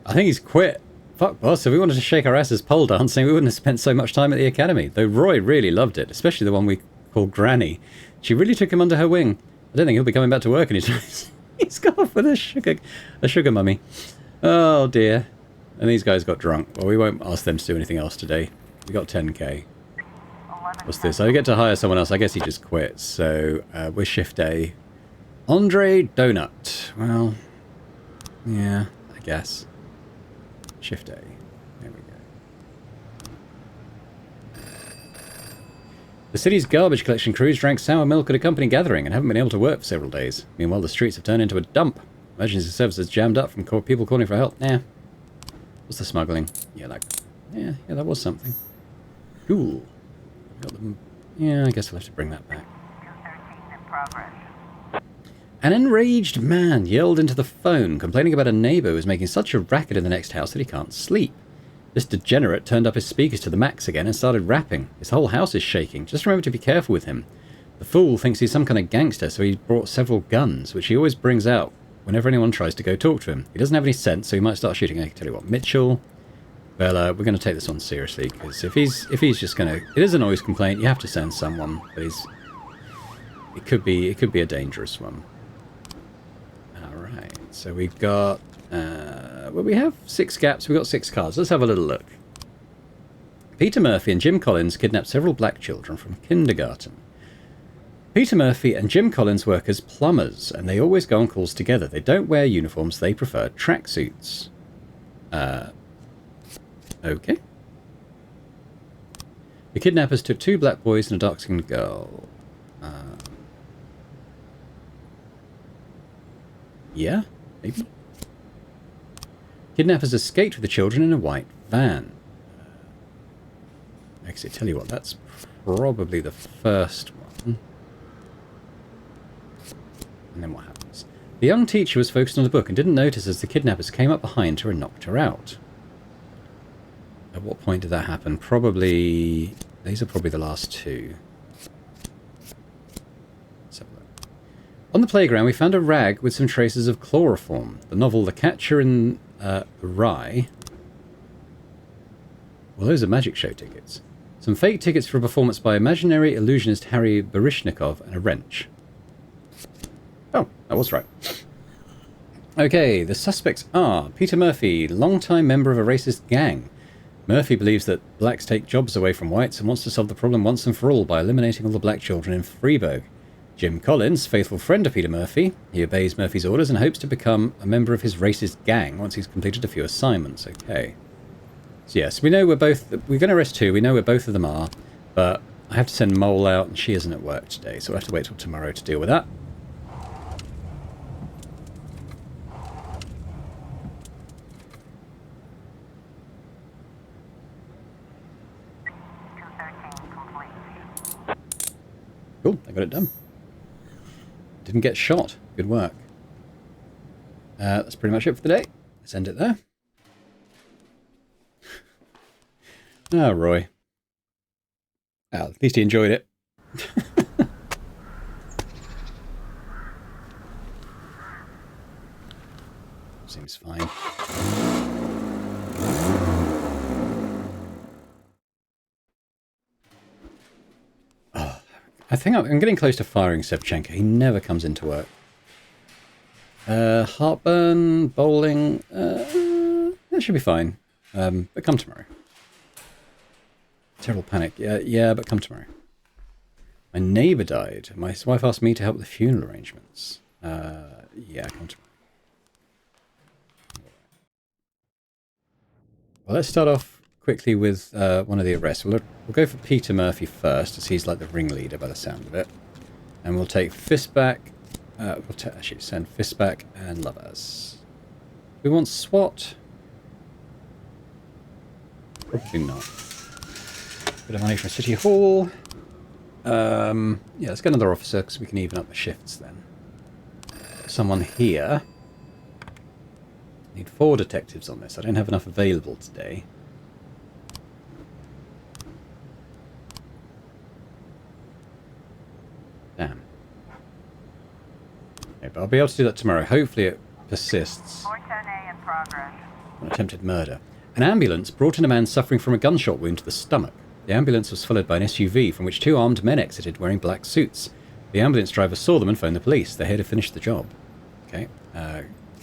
I think he's quit. Fuck, boss, if we wanted to shake our asses pole dancing, we wouldn't have spent so much time at the academy. Though Roy really loved it, especially the one we call Granny. She really took him under her wing. I don't think he'll be coming back to work anytime. He's gone off with a sugar mummy. Oh dear. And these guys got drunk. Well, we won't ask them to do anything else today. We got 10k. What's this? I get to hire someone else. I guess he just quit. So, we're shift A. Andre Donut. Well, yeah, I guess. Shift A. There we go. The city's garbage collection crews drank sour milk at a company gathering and haven't been able to work for several days. Meanwhile, the streets have turned into a dump. Emergency services jammed up from people calling for help. Nah. What's the smuggling? Yeah, that was something. Cool. Got them. Yeah, I guess we'll have to bring that back. 213 in progress. An enraged man yelled into the phone, complaining about a neighbour who was making such a racket in the next house that he can't sleep. This degenerate turned up his speakers to the max again and started rapping. His whole house is shaking. Just remember to be careful with him. The fool thinks he's some kind of gangster, so he brought several guns, which he always brings out whenever anyone tries to go talk to him. He doesn't have any sense, so he might start shooting. I can tell you what, Mitchell. Well, we're going to take this one seriously, because if he's just going to... It is a noise complaint, you have to send someone, but it could be a dangerous one. Alright, so we've got... well, we have 6 gaps, we've got 6 cards. Let's have a little look. Peter Murphy and Jim Collins kidnapped several black children from kindergarten. Peter Murphy and Jim Collins work as plumbers, and they always go on calls together. They don't wear uniforms, they prefer tracksuits. Okay. The kidnappers took 2 black boys and a dark-skinned girl. Yeah, maybe. Kidnappers escaped with the children in a white van. Actually, tell you what, that's probably the first one. And then what happens? The young teacher was focused on the book and didn't notice as the kidnappers came up behind her and knocked her out. At what point did that happen? Probably... These are probably the last 2. Let's have a look. On the playground, we found a rag with some traces of chloroform. The novel The Catcher in the Rye. Well, those are magic show tickets. Some fake tickets for a performance by imaginary illusionist Harry Baryshnikov and a wrench. Oh, I was right. Okay, the suspects are Peter Murphy, longtime member of a racist gang. Murphy believes that blacks take jobs away from whites and wants to solve the problem once and for all by eliminating all the black children in Freeburg. Jim Collins, faithful friend of Peter Murphy. He obeys Murphy's orders and hopes to become a member of his racist gang once he's completed a few assignments. Okay. So yes, we know we're going to arrest 2. We know where both of them are, but I have to send Mole out and she isn't at work today, so we'll have to wait till tomorrow to deal with that. Cool, I got it done. Didn't get shot. Good work. That's pretty much it for the day. Let's end it there. Ah, Roy. Well, at least he enjoyed it. Seems fine. I think I'm getting close to firing Sevchenko. He never comes into work. Heartburn, bowling. That should be fine. But come tomorrow. Terrible panic. Yeah, but come tomorrow. My neighbour died. My wife asked me to help with the funeral arrangements. Yeah, come tomorrow. Well, let's start off quickly with one of the arrests. We'll go for Peter Murphy first, as he's like the ringleader by the sound of it. And we'll take Fistback. We'll actually send Fistback and Lovers. We want SWAT. Probably not. Bit of money from City Hall. Yeah, let's get another officer because we can even up the shifts then. Someone here. Need 4 detectives on this. I don't have enough available today. Damn. Okay, but I'll be able to do that tomorrow. Hopefully it persists. 410A in progress. An attempted murder. An ambulance brought in a man suffering from a gunshot wound to the stomach. The ambulance was followed by an SUV from which 2 armed men exited wearing black suits. The ambulance driver saw them and phoned the police. They're here to finish the job. Okay.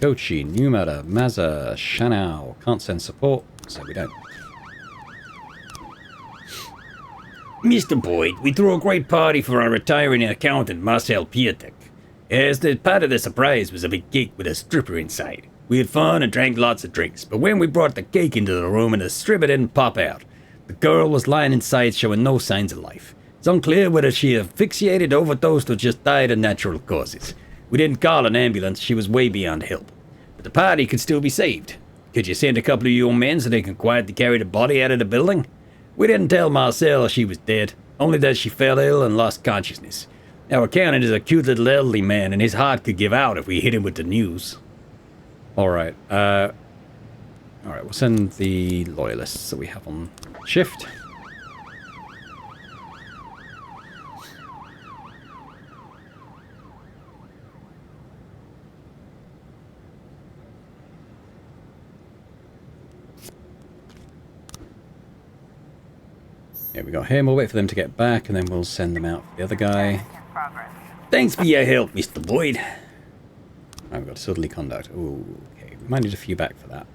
Kochi, Numera, Maza, Shanao. Can't send support, so we don't. Mr. Boyd, we threw a great party for our retiring accountant, Marcel Piatek. As the part of the surprise was a big cake with a stripper inside. We had fun and drank lots of drinks, but when we brought the cake into the room and the stripper didn't pop out, the girl was lying inside showing no signs of life. It's unclear whether she asphyxiated, overdosed, or just died of natural causes. We didn't call an ambulance, she was way beyond help. But the party could still be saved. Could you send a couple of your men so they can quietly carry the body out of the building? We didn't tell Marcel she was dead, only that she fell ill and lost consciousness. Our accountant is a cute little elderly man, and his heart could give out if we hit him with the news. Alright, we'll send the loyalists that we have on shift. Yeah, we got him. We'll wait for them to get back, and then we'll send them out for the other guy. In progress. Thanks for your help, Mr. Boyd. Right, we've got disorderly conduct. Ooh, okay. We might need a few back for that.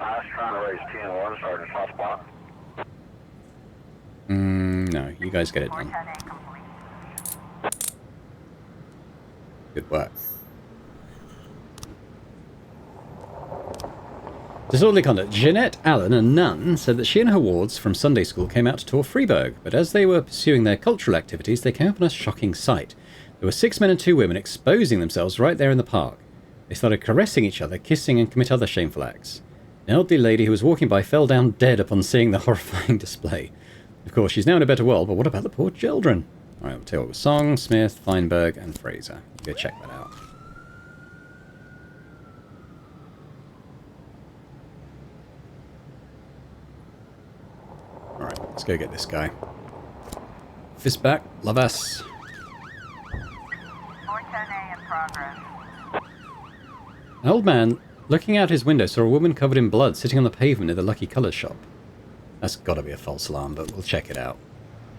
I was trying to raise 10-1, Sergeant Hotspot. No, you guys get it done. 410A complete. Good work. Disorderly conduct. Jeanette Allen, a nun, said that she and her wards from Sunday school came out to tour Freiburg, but as they were pursuing their cultural activities, they came upon a shocking sight. There were 6 men and 2 women exposing themselves right there in the park. They started caressing each other, kissing, and commit other shameful acts. An elderly lady who was walking by fell down dead upon seeing the horrifying display. Of course, she's now in a better world, but what about the poor children? Alright, we'll tell you what was Song, Smith, Feinberg, and Fraser. Go check that out. Alright, let's go get this guy. Fist back, love us. 410A in progress. An old man, looking out his window, saw a woman covered in blood sitting on the pavement near the Lucky Colours shop. That's gotta be a false alarm, but we'll check it out.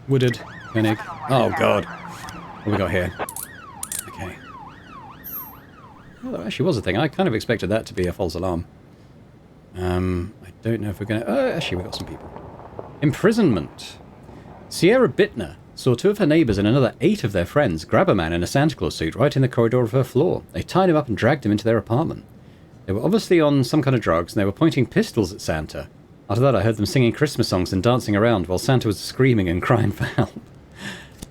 Woodard, Koenig. Oh god. What we got here? Okay. Well, that actually was a thing. I kind of expected that to be a false alarm. I don't know if we're gonna... actually, we got some people. Imprisonment. Sierra Bittner saw 2 of her neighbours and another 8 of their friends grab a man in a Santa Claus suit right in the corridor of her floor. They tied him up and dragged him into their apartment. They were obviously on some kind of drugs, and they were pointing pistols at Santa. After that, I heard them singing Christmas songs and dancing around while Santa was screaming and crying for help.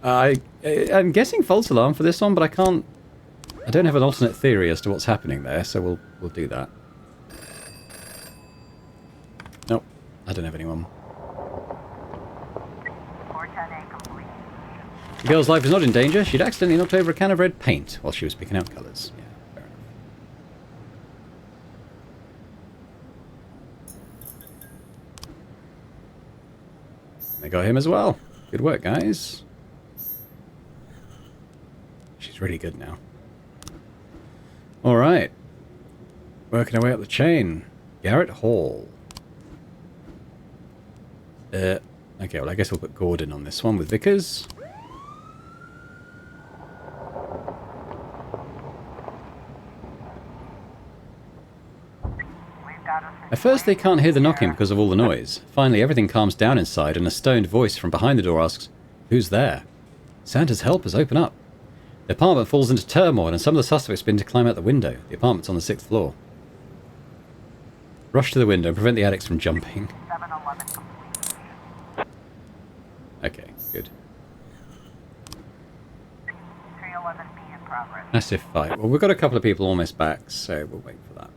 I'm guessing false alarm for this one, but I don't have an alternate theory as to what's happening there, so we'll do that. Nope, I don't have anyone. 410A complete. The girl's life is not in danger. She'd accidentally knocked over a can of red paint while she was picking out colours. Yeah, fair enough. They got him as well. Good work, guys. She's really good now. Alright. Working our way up the chain. Garrett Hall. Okay, well, I guess we'll put Gordon on this one with Vickers. At first they can't hear the knocking because of all the noise. Finally, everything calms down inside and a stoned voice from behind the door asks, "Who's there?" Santa's helpers open up. The apartment falls into turmoil and some of the suspects begin to climb out the window. The apartment's on the 6th floor. Rush to the window and prevent the addicts from jumping. 711 complete. Okay, good. 311B in progress. Massive fight. Well, we've got a couple of people almost back, so we'll wait for that.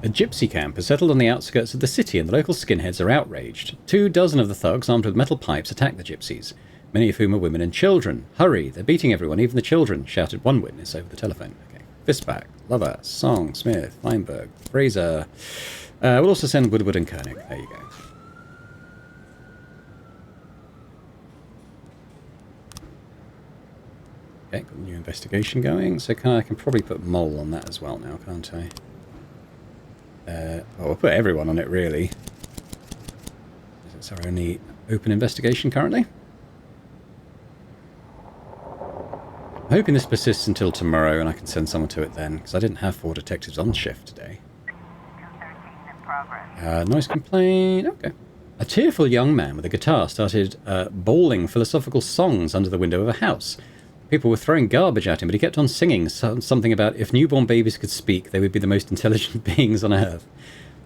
A gypsy camp has settled on the outskirts of the city and the local skinheads are outraged. 24 of the thugs armed with metal pipes attack the gypsies, many of whom are women and children. "Hurry, they're beating everyone, even the children," shouted one witness over the telephone. Okay. Fistback, Lover, Song, Smith, Feinberg, Fraser. We'll also send Woodward and Koenig. There you go. Okay, got a new investigation going, so I can probably put Mole on that as well now, can't I? I'll put everyone on it, really. Is it our only open investigation currently? I'm hoping this persists until tomorrow and I can send someone to it then, because I didn't have 4 detectives on shift today. 213 in progress. Noise complaint. Okay. A tearful young man with a guitar started bawling philosophical songs under the window of a house. People were throwing garbage at him, but he kept on singing something about if newborn babies could speak, they would be the most intelligent beings on earth.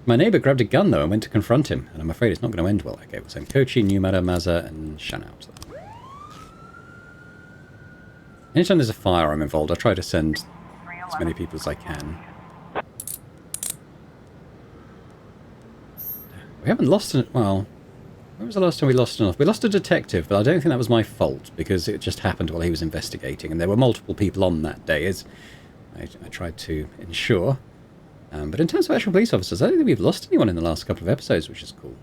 My neighbour grabbed a gun, though, and went to confront him, and I'm afraid it's not going to end well. Okay, we'll send Kochi, Numada, Maza, and Shanout. Anytime there's a firearm involved, I try to send as many people as I can. We haven't lost an... Well, when was the last time we lost enough? We lost a detective, but I don't think that was my fault, because it just happened while he was investigating, and there were multiple people on that day, as I tried to ensure. But in terms of actual police officers, I don't think we've lost anyone in the last couple of episodes, which is cool.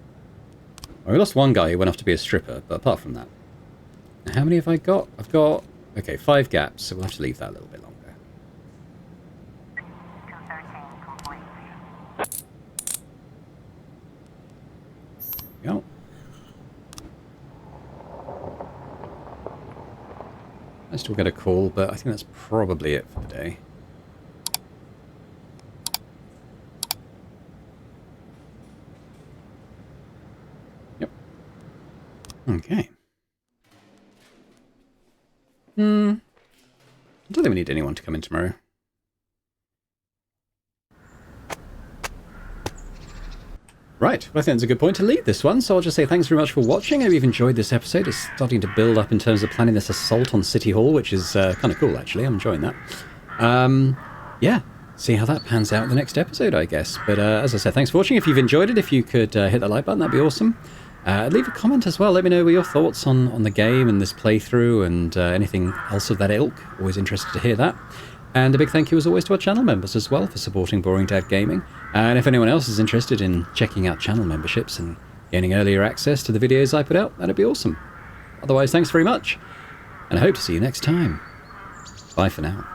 Well, we lost one guy who went off to be a stripper, but apart from that... Now, how many have I got? I've got... Okay, 5 gaps, so we'll have to leave that a little bit longer. we go. I still get a call, but I think that's probably it for the day. Yep. Okay. I don't think we need anyone to come in tomorrow. Right, well, I think that's a good point to leave this one, so I'll just say thanks very much for watching. I hope you've enjoyed this episode. It's starting to build up in terms of planning this assault on City Hall, which is kind of cool, actually. I'm enjoying that. Yeah, see how that pans out in the next episode, I guess. But as I said, thanks for watching. If you've enjoyed it, if you could hit the like button, that'd be awesome. Leave a comment as well. Let me know what your thoughts on the game and this playthrough and anything else of that ilk. Always interested to hear that. And a big thank you as always to our channel members as well for supporting Boring Dad Gaming. And if anyone else is interested in checking out channel memberships and gaining earlier access to the videos I put out, that'd be awesome. Otherwise, thanks very much, and I hope to see you next time. Bye for now.